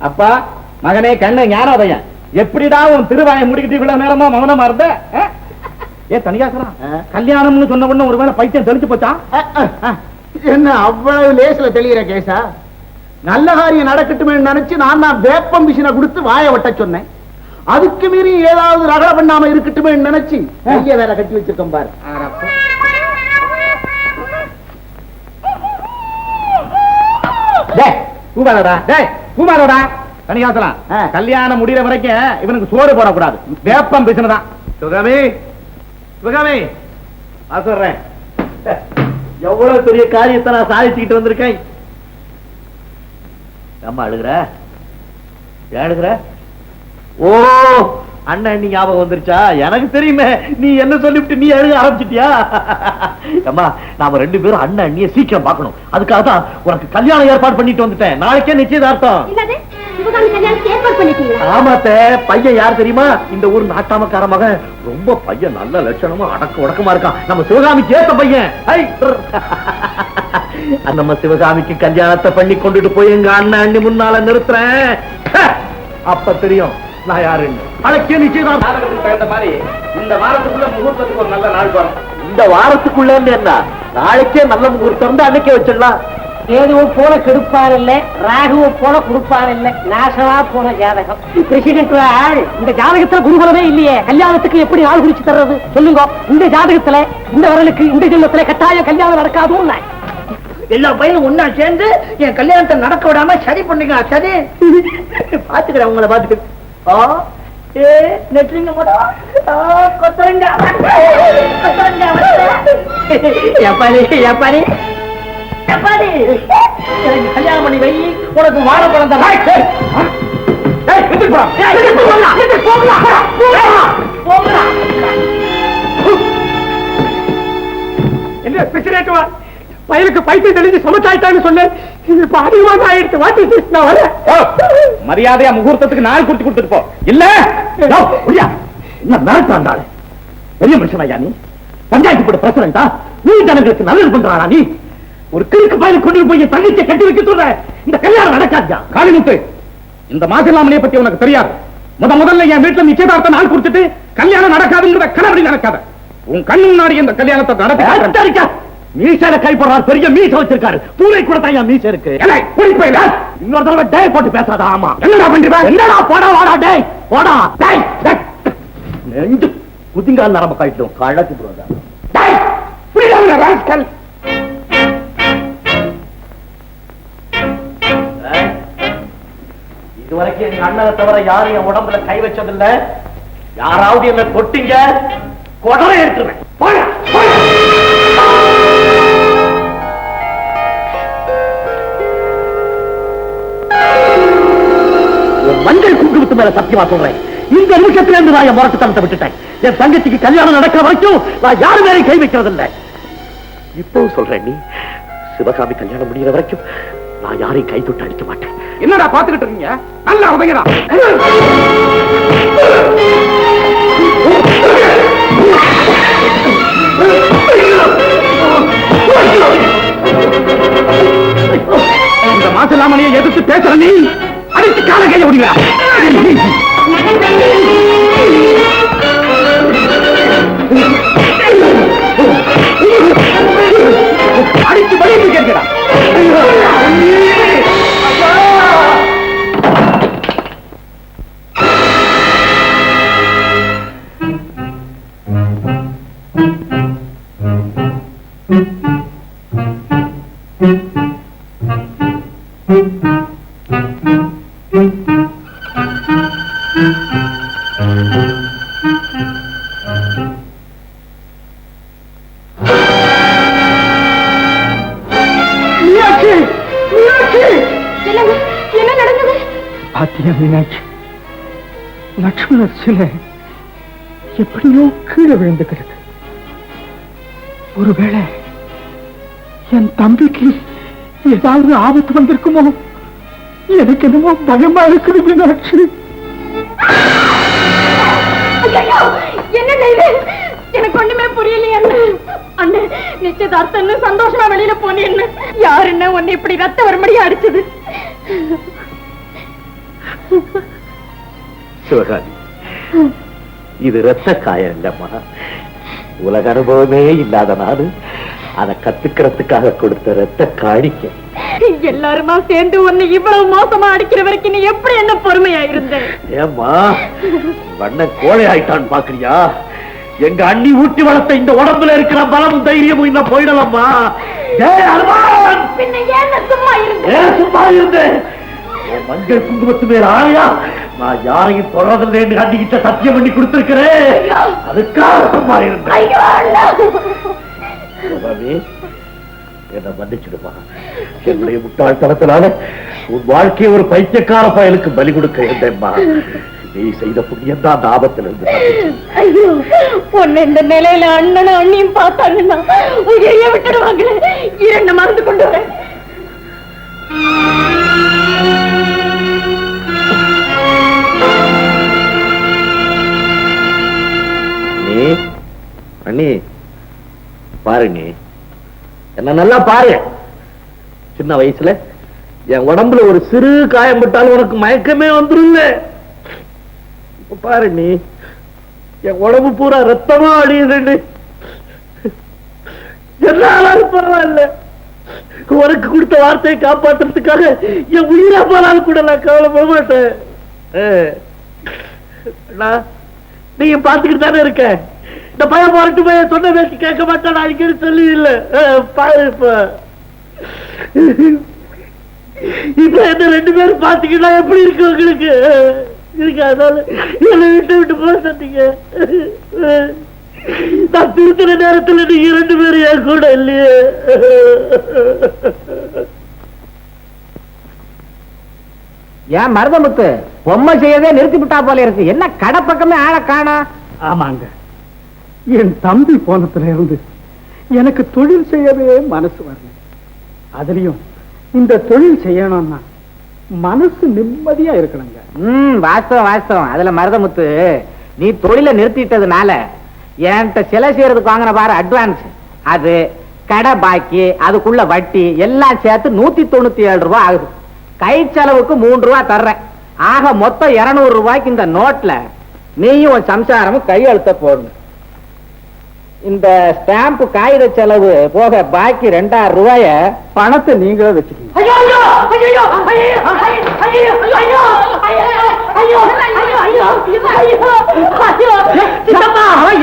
அப்பா மகனே கண்ணு ஞானோதயம், எப்படிடா உன் திருவாயை முடிக்கிட்டு இவ்வளவு நேரமா மௌனமா இருந்த? ஏ தனியாசலாம், கல்யாணம்னு சொன்ன உடனே ஒருவேளை பைத்தியம் தெளிச்சு போச்சா? என்ன அவ்வளவு லேசில தெளிகிற கேசா? நல்ல காரியம் நடக்கட்டுமே நினைச்சு நான் வேப்பம் மிஷினை கொடுத்து வாயை வட்ட சொன்னேன். அதுக்கு மீறி ஏதாவது ரகல பண்ணாம இருக்கட்டுமே நினைச்சு கைய வேலை கட்டி வச்சிருக்கோம் பாரு. கல்யாணம் முடிகிற வரைக்கும் இவனுக்கு சோறு போடக்கூடாது, வேப்பம் பிசினதான். சிவகாமி, சிவகாமி, நான் சொல்றேன், எவ்வளவு பெரிய காரியத்தை நான் சாதிச்சுக்கிட்டு வந்திருக்கேன். அம்மா அழுகுற, அழுகுற? ஓ, அண்ணன் நீ ஞாபகம் வந்துருச்சா? எனக்கு தெரியுமே, நீ என்ன சொல்லிவிட்டு நீ அழுக ஆரம்பிச்சிட்டியா? அம்மா, நாம ரெண்டு பேரும் அண்ணன் அண்ணிய சீக்கிரம் பார்க்கணும். அதுக்காக தான் உனக்கு கல்யாணம் ஏற்பாடு பண்ணிட்டு வந்துட்டேன். நாளைக்கே நிச்சயதார்த்தம். ஆமாத்த, பையன் யார் தெரியுமா? இந்த ஊர் நாட்டாமக்கார மகன். ரொம்ப பையன் நல்ல லட்சணமா அடக்க உடக்கமா இருக்கான். நம்ம சிவகாமிக்கு ஏத்த பையன். நம்ம சிவகாமிக்கு கல்யாணத்தை பண்ணி கொண்டுட்டு போய் எங்க அண்ணன் அண்ணி முன்னால நிறுத்துறேன். அப்ப தெரியும் நான் யாருன்னு. நாளைக்கே நிச்சயதார்த்தம் தகுந்த மாதிரி இந்த வாரத்துக்குள்ள முகூர்த்தத்துக்கு ஒரு நல்ல நாள் வரும். இந்த வாரத்துக்குள்ள என்ன? நாளைக்கே நல்ல முகூர்த்தம் வந்து அன்னைக்கே வச்சிடலாம். கேதுவும் போல கெடுப்பார் இல்ல, ராகுவும் போல கொடுப்பார் இல்ல, நாசமா போன ஜாதகம். பிரசிடென்ட் இந்த ஜாதகத்துல குருகுலமே இல்லையே, கல்யாணத்துக்கு எப்படி ஆள் குறிச்சு தர்றது சொல்லுங்க? இந்த ஜாதகத்துல இந்த வரலுக்கு இந்த ஜென்மத்துல கட்டாயம் கல்யாணம் நடக்காதும். எல்லா பையனும் ஒன்னா சேர்ந்து என் கல்யாணத்தை நடக்க விடாம சரி பண்ணுங்க. சரி பாத்துக்கிறேன், உங்களை பாத்துக்கிறேன். நெட்ரிங்க கல்யாணம் பண்ணி வை, உனக்கு வாழைப்பழம் தான். என்ன பிரச்சனை? பையனுக்கு பைத்தியம் தெளிஞ்சு சமத்தாயிட்டான்னு சொன்னேன். மரியாதையா முகூர்த்தத்துக்கு நாள் கொடுத்து கொடுத்துட்டு போ. இல்ல மிரட்டாண்டாள் பெரிய மனுஷனாயா நீ? பஞ்சாயத்து போட பிரசிடண்டா? நீ ஜனங்களுக்கு நல்லது பண்றானா நீ? ஒரு கிழக்கு பையனுக்கு கொண்டு போய் தங்கச்சியை கட்டி வைக்க சொல்ற. இந்த கல்யாணம் நடக்காதா? காளிமுத்து, இந்த மாசிலாமணியை பத்தி உனக்கு தெரியாது. முதல்ல என் வீட்டுல நிச்சயதார்த்த நாள் கொடுத்துட்டு கல்யாணம் நடக்காதுங்கிற கனவடி நடக்காத. உன் கண்ணு முன்னாடி இந்த கல்யாணத்தை நடத்த மீசையில கைப்படுறாரு. பெரிய மீசை வச்சிருக்காரு. பூனை கூட தான் மீசை இருக்கு. இன்னொரு தடவை டே போட்டு பேசாத. ஆமா, என்னடா பண்ற? என்னடா போடா, வாடா டேய், போடா டேய். நெஞ்சு குதிங்கால் நரம்ப காய்ட்டும். கழக்கு போறதா டேய், புரியல ராஸ்கல். இதுவரைக்கும் எங்க அண்ணனை தவிர யாரும் என் உடம்புல கை வச்சதில்ல. யாராவது என்ன தொட்டிங்க கொடரை எடுத்துருவேன். போயா போயா. மஞ்சள் குங்குமத்து மேல சத்தியமா சொல்றேன், இந்த நிமிஷத்துல இருந்து நான் என் முரட்டுத்தனத்தை விட்டுட்டேன். என் தங்கச்சிக்கு கல்யாணம் நடக்கிற வரைக்கும் நான் யாரு மேலே கை வைக்கிறது இல்லை. இப்போ சொல்றேன், நீ சிவகாமி கல்யாணம் முடிகிற வரைக்கும் நான் யாரையும் கை தொட்டு அடிக்க மாட்டேன். என்னடா பாத்துக்கிட்டு இருக்கீங்க? நல்லா உதயடா. இந்த மாசிலாமணியை எதிர்த்து பேசுற நீ அடிச்சு கால கைய முடியா? அடிச்சு படி கேட்கிறா. மீனாட்சி, லட்சுமணர் சிலை எப்படியோ கீழே விழுந்து கிடக்கு. ஒருவேளை என் தம்பிக்கு ஏதாவது ஆபத்து வந்திருக்குமோ? எனக்கு என்னமோ பயமா இருக்குது மீனாட்சி. என்ன எனக்கு ஒண்ணுமே புரியலையே. அண்ணே, நிச்சயதார்த்தம் சந்தோஷமா வெளியில போனேன்னு யாருன்னு உன்னை இப்படி ரத்த வரும்படியா அடிச்சது? சிவகாமி, இது ரத்த காயம் இல்லம்மா. உலக அனுபவமே இல்லாத நாடு அதை கத்துக்கிறதுக்காக கொடுத்த ரத்த காணிக்கை. எல்லாருமா சேர்ந்து உன்னை இவ்வளவு மோசமா அடிக்கிற வரைக்கும் நீ எப்படி என்ன பொறுமையா இருந்த? ஏம்மா வண்ண கோழை ஆயிட்டான்னு பாக்குறியா? எங்க அண்ணி ஊட்டி வளர்த்த இந்த உடம்புல இருக்கிற பலமும் தைரியமும் இன்னும் போயிடலாமா? பின்ன ஏன் சும்மா இருந்த? சும்மா இருந்தேன். மஞ்சள் குங்குமத்து மேல ஆணையா நான் யாரையும் தொடர்ந்து கண்டிக்கிட்ட சத்தியம் பண்ணி கொடுத்திருக்கிறேன். அதுக்காக சும்மா இருந்தேன். என்ன மன்னிச்சிடுமா. என்னுடைய முட்டாள்தனத்தினால உன் வாழ்க்கையை ஒரு பைத்தியக்கார பயலுக்கு பலி கொடுக்க இருந்தேம்மா. நீ செய்த புண்ணியம் தான் ஆபத்தில் இருந்து. ஐயோ, பொண்ணு இந்த நிலையில அண்ணனும் அண்ணியும் பார்த்தாங்கன்னா உயிரைய விட்டுடுவாங்க. இரண்டு மருந்து கொண்டு வரேன். நீ அண்ணி பாரு, நீ என்ன நல்லா பாரு. சின்ன வயசுல என் உடம்புல ஒரு சிறு காயம் பட்டாலும் உனக்கு மயக்கமே வந்துருங்க. இப்ப பாரு, நீ என் உடம்பு பூரா ரத்தமா அடியுது. என்னாலும் பரவாயில்ல, உனக்கு கொடுத்த வார்த்தையை காப்பாற்றுறதுக்காக என் உயிரை போனாலும் கூட நான் கவலைப்பட மாட்டேன். நீங்க பாத்துக்கிட்டு தானே இருக்க. இந்த பையன் போறட்டு போய் சொன்ன பேசி கேட்க மாட்டான். அடிக்கடி சொல்லி இல்ல பாரு. இப்ப என்ன ரெண்டு பேரும் பாத்தீங்கன்னா எப்படி இருக்கு உங்களுக்கு? இருக்கு. அதனால என்னை விட்டு போக சொன்னீங்க. நான் திருத்துற நேரத்துல நீங்க ரெண்டு பேரும் என் கூட இல்லையே. ஏன் மருதமுத்து பொம்மை செய்யறதே நிறுத்தி விட்டா போல இருக்கு. என்ன கடை பக்கமே ஆள காணா? ஆமாங்க, என் தம்பி போனத்துல இருந்து எனக்கு தொழில் செய்யவே மனசு வரல. அதுலயும் இந்த தொழில் செய்யணும்னா மனசு நிம்மதியா இருக்கணுங்க. வாஸ்தவம் வாஸ்தவம். அதுல மருதமுத்து நீ தொழில நிறுத்திட்டதுனால என்கிட்ட சிலை செய்யறதுக்கு வாங்கின பாரு அட்வான்ஸ், அது கடை பாக்கி, அதுக்குள்ள வட்டி எல்லாம் சேர்த்து 197 ரூபாய் ஆகுது. கை செலவுக்கு 3 ரூபாய் தர்றேன். ஆக மொத்தம் 200 ரூபாய்க்கு இந்த நோட்ல நீயும் உன் சம்சாரமும் கையெழுத்த போடணும். இந்த ஸ்டாம்பு காகித செலவு போக பாக்கி 2000 ரூபாய பணத்தை நீங்களே வச்சுக்கீங்க.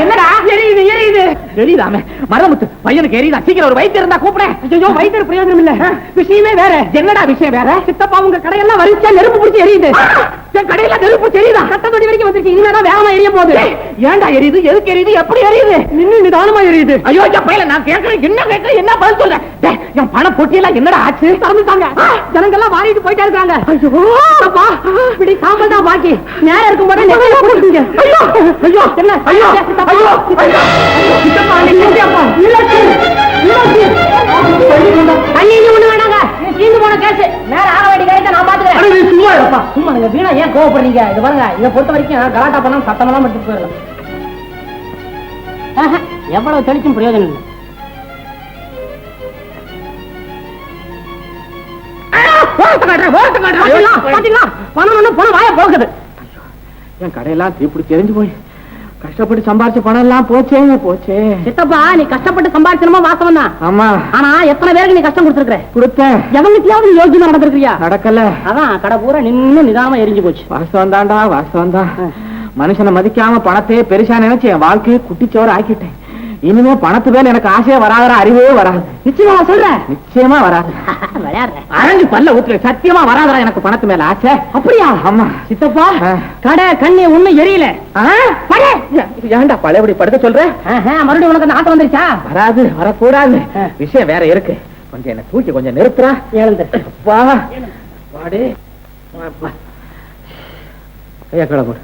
என்னடா எரியுது எரியுது எரியுதாமே? மரமுத்து பையனுக்கு எரியுதா? சீக்கிரம் ஒரு வைத்தியம் இருந்தா கூப்பிட. ஐயோ, வைத்தியர் பிரயோஜனம் இல்ல. விஷயமே வேற. என்னடா விஷயம் வேற? சித்தப்பா உங்க கடையெல்லாம் வரிச்சா நெருப்பு பிடிச்சி எரியுது. என் கடையில நெருப்பு தெரியுதா? கட்டத்தொடி வரைக்கும் வந்துருக்கீங்க. இனிமேதான் வேகமா எரிய போகுது. ஏன்டா எரியுது? எதுக்கு எரியுது? எப்படி எரியுது? நின்னு நிதானமா எரியுது. ஐயோ, பையல நான் கேட்கறேன். என்ன கேட்கறேன்? என்ன பதில் சொல்றேன்? என் பண பொட்டியெல்லாம் என்னடா ஆச்சு? திறந்துட்டாங்க. ஜனங்கெல்லாம் வாரிட்டு போயிட்டே இருக்காங்க. ஐயோ அப்பா, இப்படி சாம்பல் தான் பாக்கி. நேரம் இருக்கும் போது நெறைய போடுங்க. ஐயோ ஐயோ, என்ன? ஐயோ ஐயோ ஐயோ, சித்தப்பா நின்னுட்டியாப்பா. இல்லக்கு இல்லக்கு ஐயோ, ஒண்ணு வேணாங்க. தீந்து போன கேஸ் நேரம் ஆக வேண்டிய கேஸை நான் பாத்துக்கிறேன். அட நீ சும்மா இருப்பா. சும்மா நீங்க வீணா ஏன் கோவப்படுறீங்க? இது பாருங்க, இதை பொறுத்த வரைக்கும் கலாட்டா பண்ணா சத்தமெல்லாம் எடுத்து போயிடலாம். எவ்வளவு தெளிச்சும் பிரயோஜனம் இல்லை. என் கடையெல்லாம் தீப்பிடிச்சு எரிஞ்சு போய் கஷ்டப்பட்டு சம்பாரிச்ச பணம் எல்லாம் போச்சே போச்சே. சித்தப்பா, நீ கஷ்டப்பட்டு சம்பாதிச்சனமா வாசம் தான். ஆமா, ஆனா எத்தனை பேருக்கு நீ கஷ்டம் கொடுத்துருக்க? கொடுத்தேன். எவனுக்கு யோகியமா நடந்திருக்கியா? நடக்கல. அதான் கடை பூரா நின்னு நிதானமா எரிஞ்சு போச்சு. வாசம் தான்டா, வாசம் தான். மனுஷனை மதிக்காம பணத்தையே பெருசா நினைச்சு என் வாழ்க்கையை குட்டிச்சோறு ஆக்கிட்டேன். இனிமே பணத்து மேல எனக்கு ஆசையா வராத, அறிவே வராது. நிச்சயமா சொல்றேன், நிச்சயமா வராது. அரைஞ்சு பல்ல ஊத்துற, சத்தியமா வராதரா எனக்கு பணத்து மேல ஆசை. அப்படியா? ஆமா சித்தப்பா, கடை கண்ணி ஒண்ணும் எரியல. ஏன்டா பழையபடி படுக்க சொல்ற? மறுபடியும் உனக்கு அந்த ஆட்டம் வந்துருச்சா? வராது, வரக்கூடாது. விஷயம் வேற இருக்கு. கொஞ்சம் என்ன தூக்கி கொஞ்சம் நிறுத்துறா. எழுந்து வா. வாடி கையா கிளம்பு.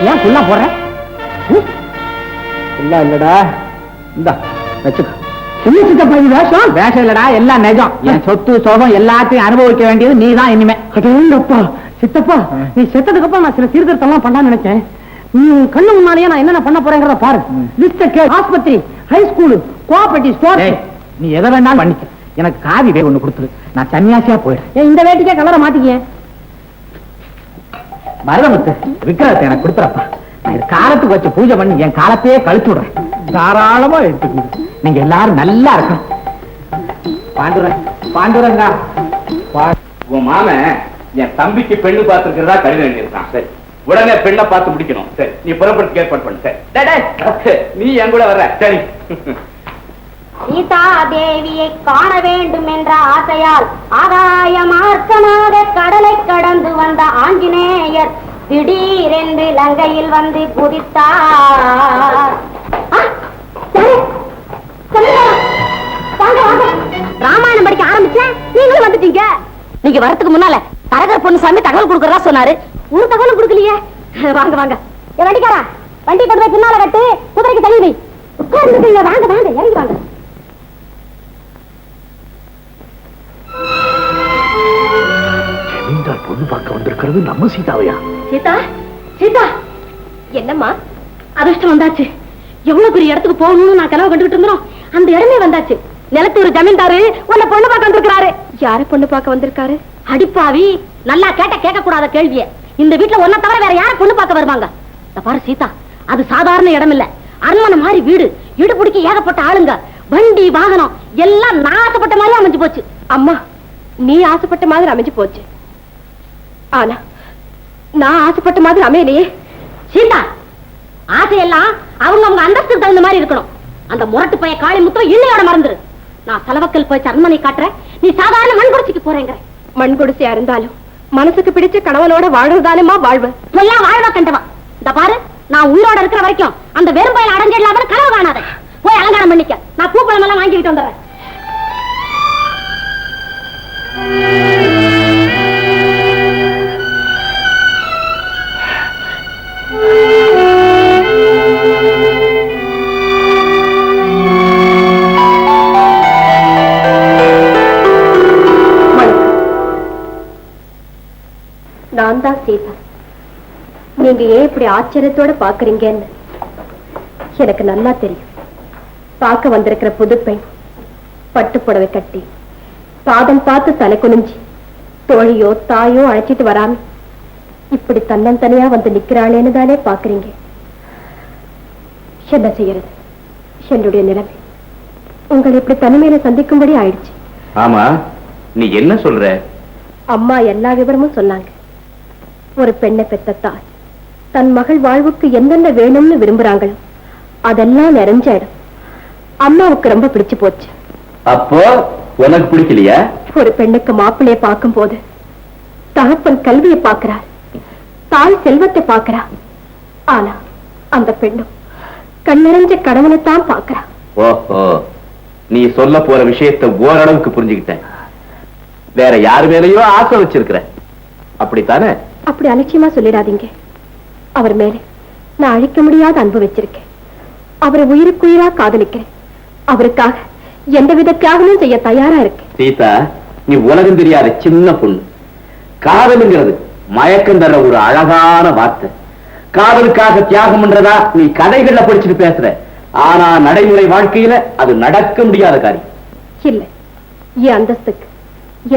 ஏன் புல்லா போற? இல்லடா, இந்த வேஷம் இல்லடா, எல்லாம் நிஜம். என் சொத்து சோகம் எல்லாத்தையும் அனுபவிக்க வேண்டியது நீதான் இனிமே. அப்பா சித்தப்பா, நீ செத்ததுக்கு அப்புறம் நான் சில சீர்திருத்தம் பண்ணா நினைச்சேன். கண்ணு முன்னாலேயே நான் என்னென்ன பண்ண போறேங்கிறத பாரு. ஆஸ்பத்திரி, ஹை ஸ்கூலு, கோஆபரேட்டிவ் ஸ்டோர், நீ எதை வேணாலும் பண்ணிக்க. எனக்கு காவி ஒண்ணு கொடுத்துரு, நான் சன்னியாசியா போயிடுறேன். இந்த வேட்டிக்கே கலரை மாத்திக்க. மருதமுத்து விக்கிரத்தை எனக்கு கொடுத்துறப்பா. நான் இது காலத்துக்கு வச்சு பூஜை பண்ணி என் காலத்தையே கழிச்சு விடுறேன். தாராளமா எடுத்துக்கோங்க. நீங்க எல்லாரும் நல்லா இருக்கணும். பாண்டுரங்கா, உன் மாமன் என் தம்பிக்கு பெண்ணு பார்த்துருக்கிறதா கடிதம் எழுதியிருக்கான். சரி, உடனே பெண்ணை பார்த்து முடிக்கணும். சரி, நீ புறப்படுறதுக்கு ஏற்பாடு பண்ணு. சரி, நீ என் கூட வர்ற. சரி. சீதா தேவியை காண வேண்டும் என்ற ஆசையால் ஆகாய மார்க்கமாக கடலை கடந்து வந்த ஆஞ்சநேயர் திடீரென்று லங்கையில் வந்து குதித்தார். ராமாயணம் படிக்க ஆரம்பிச்சேன், நீங்களும் வந்துட்டீங்க. நீங்க வரதுக்கு முன்னால தரகர் பொண்ணு சாமி தகவல் கொடுக்கறதா சொன்னாரு. ஒரு தகவலும் கொடுக்கலையே. வாங்க வாங்க, வண்டிக்காரா, வண்டி கொண்டு போய் பின்னால கட்டு, குதிரைக்கு தள்ளி வை. உட்கார்ந்துட்டீங்க, வாங்க வாங்க, இறங்கி வாங்க. பொண்ணு பார்க்க வந்திருக்கிறது நம்ம சீதாவையா? சீதா, சீதா, என்னம்மா அதிர்ஷ்டம் வந்தாச்சு. எவ்வளவு பெரிய இடத்துக்கு போகணும்னு நான் கனவு கண்டுகிட்டு இருந்தோம், அந்த இடமே வந்தாச்சு. நிலத்து ஒரு ஜமீன்தாரு உன்னை பொண்ணு பார்க்க வந்திருக்காரு. யார பொண்ணு பார்க்க வந்திருக்காரு? அடிப்பாவி, நல்லா கேட்க கூடாத கேள்விய. இந்த வீட்டுல ஒன்ன தவிர வேற யார பொண்ணு பார்க்க வருவாங்க? பாரு சீதா, அது சாதாரண இடம் இல்ல, அரண்மனை மாதிரி வீடு. இடு பிடிக்க ஏகப்பட்ட ஆளுங்க, வண்டி வாகனம் எல்லாம் நான் ஆசைப்பட்ட மாதிரி அமைஞ்சு போச்சு. அம்மா, நீ ஆசைப்பட்ட மாதிரி அமைஞ்சு போச்சு, ஆனா நான் ஆசைப்பட்ட மாதிரி அமையலையே. சீதா, ஆசையெல்லாம் அவங்க அந்தஸ்துக்கு தகுந்த மாதிரி இருக்கணும். அந்த முரட்டு பைய காளி முத்திரம் இன்னையோட மறந்துரு. நான் செலவக்கல் போய் அரண்மனை காட்டுறேன், நீ சாதாரண மண் குடிசைக்கு போறேங்க. மண் குடிசையா இருந்தாலும் மனசுக்கு பிடிச்ச கணவனோட வாழ்வதாலுமா வாழ்வு. எல்லாம் வாழ்வா கண்டவா. இந்த பாரு, நான் உயிரோட இருக்கிற வரைக்கும் அந்த வெறும் பயில அடைஞ்சிடலாம கனவு காணாத. போய் அலங்காரம் பண்ணிக்க, நான் பூப்பழம் எல்லாம் வாங்கிட்டு வந்துடுறேன். நான் தான் சீதா. நீங்க ஏன் இப்படி ஆச்சரியத்தோட பாக்குறீங்கன்னு எனக்கு நல்லா தெரியும். பார்க்க வந்திருக்கிற புது பெண் பட்டு புடவை கட்டி பாதம் பார்த்து தலை குனிஞ்சு தோழியோ தாயோ அழைச்சிட்டு வராம இப்படி தன்னந்தனியா வந்து நிக்கிறாளேன்னு தானே பாக்குறீங்க. என்ன செய்யறது, என்னுடைய நிலைமை உங்களை இப்படி தனிமையில சந்திக்கும்படி ஆயிடுச்சு. ஆமா, நீ என்ன சொல்ற? அம்மா எல்லா விவரமும் சொன்னாங்க. ஒரு பெண்ணை பெத்த தாய் தன் மகள் வாழ்வுக்கு என்னென்ன வேணும்னு விரும்புறாங்களோ அதெல்லாம் நிறைஞ்ச இடம். அம்மாவுக்கு ரொம்ப பிடிச்சு போச்சு. அப்போ உனக்கு பிடிக்கலையா? ஒரு பெண்ணுக்கு மாப்பிள்ளைய பார்க்கும் போது தகப்பன் கல்வியை பார்க்கிறார், தாய் செல்வத்தை பார்க்கிறார். ஆனா அந்த பெண்ணும் கண்ணறிஞ்ச கடவுளைத்தான் பார்க்கிறா. ஓஹோ, நீ சொல்ல போற விஷயத்தை ஓரளவுக்கு புரிஞ்சுக்கிட்டேன். வேற யாரு மேலேயோ ஆசை வச்சிருக்கிற, அப்படித்தானே? அப்படி அலட்சியமா சொல்லிடாதீங்க. அவர் மேல நான் அழிக்க முடியாத அன்பு வச்சிருக்கேன். அவரை உயிருக்குயிரா காதலிக்கிறேன். அவருக்காக எந்தவித தியாகமும் செய்ய தயாரா இருக்கேன். சீதா, நீ உலகம் தெரியாத சின்ன பொண்ணு. காதலுங்கிறது மயக்கம் தர ஒரு அழகான வார்த்தை. காதலுக்காக தியாகம் பண்றதா நீ கதைகள்ல படிச்சுட்டு பேசுற. ஆனா நடைமுறை வாழ்க்கையில அது நடக்க முடியாத காரியம். இல்ல, என் அந்தஸ்துக்கு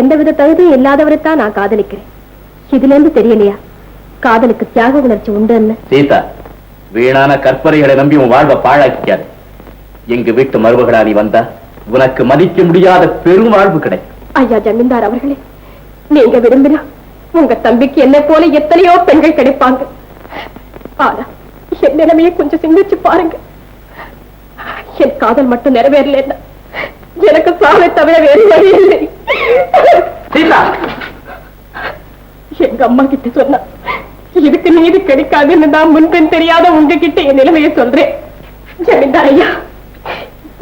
எந்தவித தகுதியும் இல்லாதவரைத்தான் நான் காதலிக்கிறேன். இதுல இருந்து தெரியலையா காதலுக்கு தியாக உணர்ச்சி உண்டு? சீதா, வீணான கற்பனைகளை நம்பி உன் வாழ்வை பாழாக்கிக்காது. எங்க வீட்டு மருமகளா நீ வந்தா உனக்கு மதிக்க முடியாத பெரும் வாழ்வு கிடைக்கும். ஐயா ஜமீன்தார் அவர்களே, நீங்க விரும்பினா உங்க தம்பிக்கு என்ன போல எத்தனையோ பெண்கள் கிடைப்பாங்க. ஆனா என் நிலைமையை கொஞ்சம் சிந்திச்சு பாருங்க. என் காதல் மட்டும் நிறைவேறல, எனக்கு சாவை தவிர வேறு வழி இல்லை. சீதா, எங்க அம்மா கிட்ட சொன்னா இதுக்கு நீதி கிடைக்காதுன்னு தான் முன்பின் தெரியாத உங்ககிட்ட என் நிலைமையை சொல்றேன். ஜமீன்தார் ஐயா,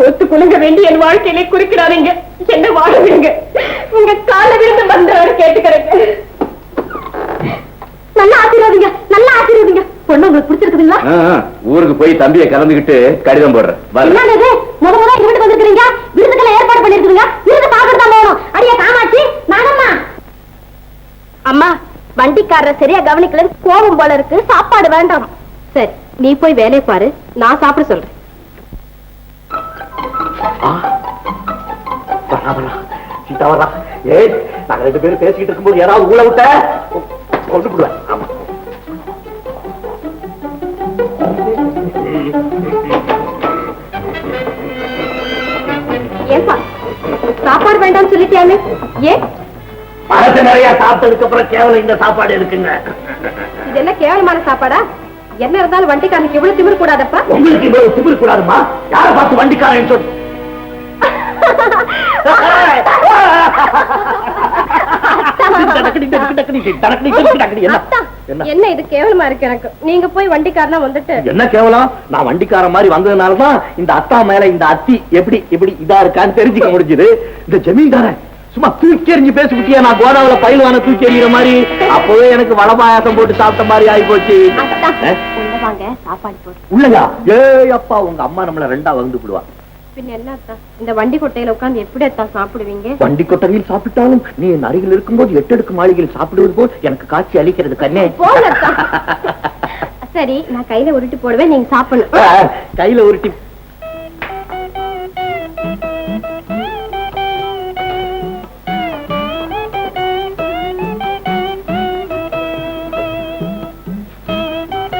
ஒத்து குலுங்க வேண்டி என் வாழ்க்கையிலே குறிக்கிறாதீங்க, என்ன வாழுவீங்க. உங்க கால விருந்து வந்தவர் கேட்டுக்கிறேங்க. நல்லா ஆசீர்வாதிங்க, நல்லா ஆசீர்வாதிங்க. பொண்ணு உங்களுக்கு பிடிச்சிருக்குதுங்களா? ஊருக்கு போய் தம்பியை கலந்துகிட்டு கடிதம் போடுறேன். என்னது முதல்ல வீட்டுக்கு வந்திருக்கீங்க, விருதுக்கெல்லாம் ஏற்பாடு பண்ணிருக்கீங்க, விருது பாக்குறதா போகணும். அடியே காமாட்சி, நானம்மா. அம்மா, வண்டிக்காரர் சரியா கவனிக்கல, கோபம் போல இருக்கு, சாப்பாடு வேண்டாம். சரி, நீ போய் வேலையை பாரு, நான் சாப்பிட சொல்றேன். சீதா வரா. ஏய், நாங்க ரெண்டு பேரும் பேசிக்கிட்டு இருக்கும்போது யாராவது ஊழ விட்ட கொண்டு போடுவேன். ஆமா, சாப்பாடு வேண்டாம்னு சொல்லிட்டியாமே ஏன்? பழத்தை நிறைய சாப்பிட்டதுக்கு அப்புறம் கேவலம் இந்த சாப்பாடு இருக்குங்க. இது என்ன கேவலமான சாப்பாடா? என்ன இருந்தாலும் வண்டிக்காரனுக்கு இவ்வளவு திமிரு கூடாதப்பா. உங்களுக்கு இவ்வளவு திமிரு கூடாதுமா? யாரை பார்த்து வண்டிக்காரன் சொல்லு. என்ன இது கேவலமா இருக்கு எனக்கு. நீங்க போய் வண்டிக்காரனா வந்துட்டு. என்ன கேவலம்? நான் வண்டிக்கார மாதிரி வந்ததுனாலதான் இந்த அத்தா மேல இந்த அத்தி எப்படி இப்படி இதா இருக்கான்னு தெரிஞ்சுக்க முடிஞ்சது. இந்த ஜமீன்தார சும்மா தூக்கி எறிஞ்சு பேசிவிட்டியா? நான் கோதாவில பயில்வான தூக்கி எறிகிற மாதிரி அப்பவே எனக்கு வடபாயாசம் போட்டு சாப்பிட்ட மாதிரி ஆகி போச்சு. சாப்பாடு போடு. உள்ளயா? ஏ அப்பா, உங்க அம்மா நம்மள ரெண்டா வந்து விடுவா. பின்ன என்ன இந்த வண்டி கொட்டையில உட்கார்ந்து எப்படி சாப்பிடுவீங்க? வண்டி கொட்டையில் சாப்பிட்டாலும் நீ என் அருகில் இருக்கும்போது 8 அடுக்கு மாளிகையில் சாப்பிடுவது போல் எனக்கு காட்சி அளிக்கிறது கண்ணே. சரி, நான் கையில உருட்டி போடுவேன், நீங்க சாப்பிடணும். கையில உருட்டி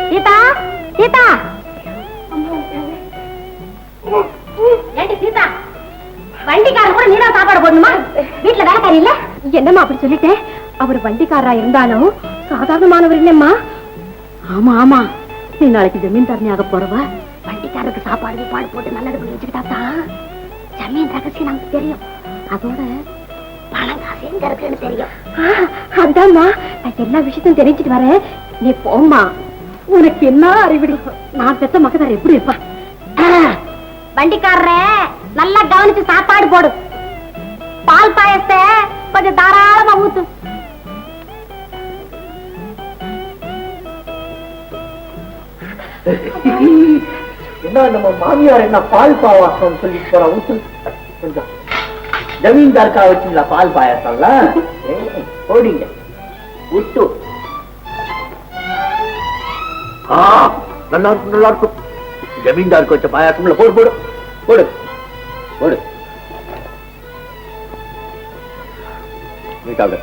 சீதா, சீதா, ஏண்டி சீதா, வண்டிக்காரர் கூட நீதான் சாப்பாடு போடணுமா? வீட்டுல வேலைக்காரி இல்ல? என்னம்மா அப்படி சொல்லிட்டேன்? அவர் வண்டிக்காரரா இருந்தாலும் சாதாரணமானவர் இல்லம்மா. ஆமா ஆமா, நீ நாளைக்கு ஜமீன்தாரணியாக போறவ. வண்டிக்காரருக்கு சாப்பாடு போட்டு நல்லது பண்ணி வச்சுக்கிட்டாதான் ஜமீன் ரகசியம் நமக்கு தெரியும். அதோட பணம் காசு எங்க இருக்குன்னு தெரியும். அதுதான்மா, நான் எல்லா விஷயத்தையும் தெரிஞ்சுட்டு வரேன். நீ போம்மா. உனக்கு என்ன அறிவிடி? நான் பெத்த மகதார் எப்படி இருப்பா? வண்டிக்காரரே, நல்லா கவனிச்சு சாப்பாடு போடு. பால் பாயசத்தை கொஞ்சம் தாராளமா ஊத்து. என்ன நம்ம மாமியார் என்ன பால் பாயாசம் சொல்லிட்டு போற? ஊத்து கொஞ்சம். ஜமீன்தார்க்கா வச்சுங்களா பால் பாயாசம்ல? போடிங்க விட்டு. நல்லா இருக்கும், நல்லா இருக்கும். ஜமீன்தாருக்கு வச்ச பாயாசம் போடு போடு போடு போடு. நீ சாப்பிடு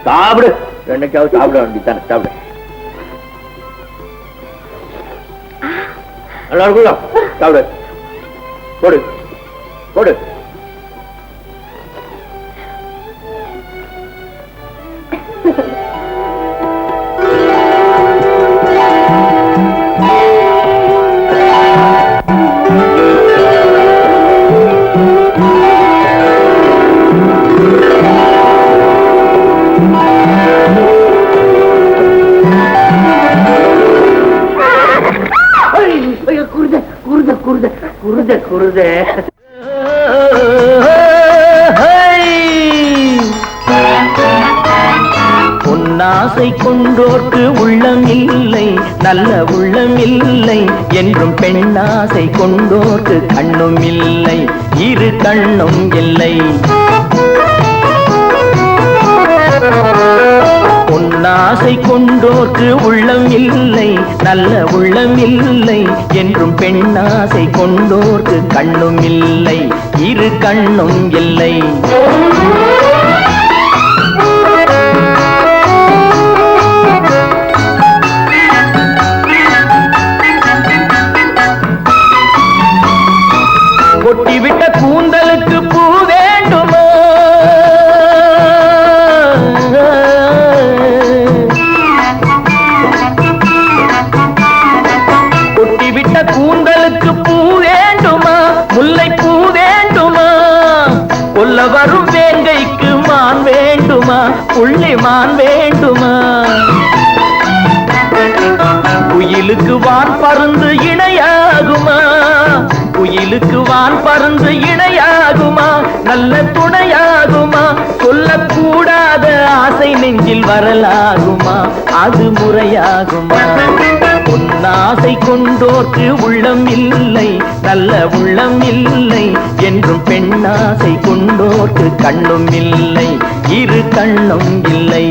சாப்பிடு, என்னைக்காவது சாப்பிட வேண்டியதானே. சாப்பிடு, நல்லா இருக்குல்ல? சாப்பிடு, போடு போடு. குருதே பொன்னாசை கொண்டோர்க்கு உள்ளம் இல்லை, நல்ல உள்ளம் இல்லை என்றும் பெண்ணாசை கொண்டோர்க்கு கண்ணும் இல்லை, இரு கண்ணும் இல்லை. பொன்னாசை கொண்டோர்க்கு உள்ளம் இல்லை, நல்ல உள்ளம் இல்லை என்றும் பெண்ணாசை கொண்டோர்க்கு கண்ணும் இல்லை, இரு கண்ணும் இல்லை. கொட்டிவிட்ட கூந்தலுக்கு பூ வேண்டுமா? கொட்டிவிட்ட கூந்தலுக்கு பூ வேண்டுமா? முல்லை பூ வேண்டுமா? கொல்ல வரும் வேங்கைக்கு மான் வேண்டுமா? புள்ளி மான் வேண்டுமா? குயிலுக்கு வான் பருந்து இணையாகுமா? குயிலுக்கு வான் பருந்து இணையாகுமா? நல்ல துணையாகுமா? சொல்லக்கூடாத ஆசை நெஞ்சில் வரலாகுமா? அது முறையாகுமா? பொன்னாசை கொண்டோர்க்கு உள்ளம் இல்லை, நல்ல உள்ளம் இல்லை என்றும் பெண்ணாசை கொண்டோர்க்கு கண்ணும் இல்லை, இரு கண்ணும் இல்லை.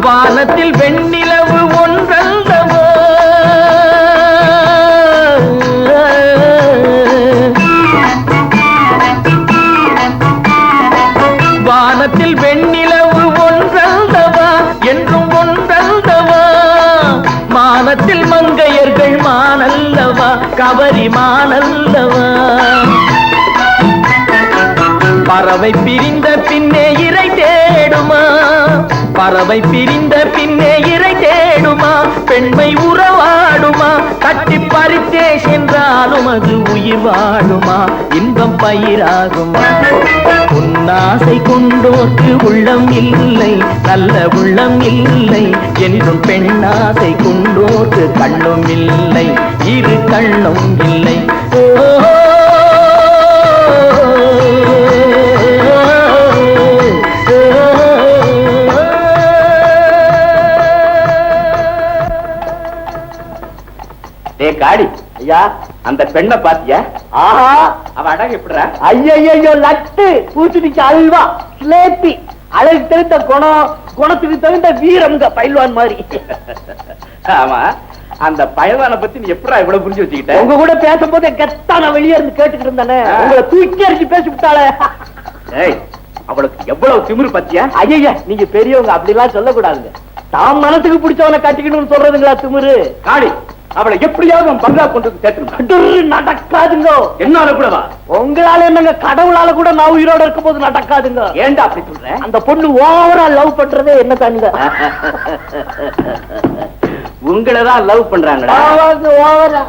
வானத்தில் வெண்ணிலவு ஒன்றல்லவோ? வானத்தில் வெண்ணிலவு ஒன்ற வானத்தில் மங்கையர்கள் மானல்லவா கவரி மானல்லவா பறவை பிரிந்த பின்னே இறை தேடுமா பறவை பிரிந்த பின்னே இறை தேடுமா பெண்மை உறவாடுமா கட்டி பறித்தே சென்றாலும் அது உயிர் வாழுமா இன்பம் பயிராகுமா உன்னாசை கொண்டோர்க்கு உள்ளம் இல்லை நல்ல உள்ளம் இல்லை என்றும் பெண்ணாசை கொண்டோர்க்கு கண்ணும் இல்லை இரு கண்ணும் இல்லை காடி ஐயா அந்த பெண்ணை பாத்தியா ஆஹா அவ அழகு எப்படிற ஐயோ லட்டு பூச்சிக்கு அல்வா ஸ்லேப்பி அழகு தெரிந்த குணத்துக்கு தகுந்த வீரம்ங்க பயில்வான் மாதிரி ஆமா அந்த பயல்வானை பத்தி நீ எப்படா இவ்வளவு புரிஞ்சு வச்சுக்கிட்ட உங்க கூட பேசும்போது கெத்தா நான் வெளியே இருந்து கேட்டுக்கிட்டு இருந்தானே உங்களை தூக்கி அடிச்சு பேசி விட்டாளே அவளுக்கு எவ்வளவு திமிரு பத்தியா ஐயா நீங்க பெரியவங்க அப்படி எல்லாம் சொல்லக்கூடாதுங்க தாம் மனசுக்கு பிடிச்சவனை கட்டிக்கணும்னு சொல்றதுங்களா திமிரு காடி அவளை எப்படியாவது பங்களா கொண்டு சேர்த்து நடக்காதுங்க என்னால கூடவா உங்களால என்னங்க கடவுளால கூட நான் உயிரோட இருக்கும் போது நடக்காதுங்க ஏண்டா அப்படி சொல்றேன் அந்த பொண்ணு ஓவரா லவ் பண்றதே என்ன தானுங்க உங்களதான் லவ் பண்றாங்களா ஓவரா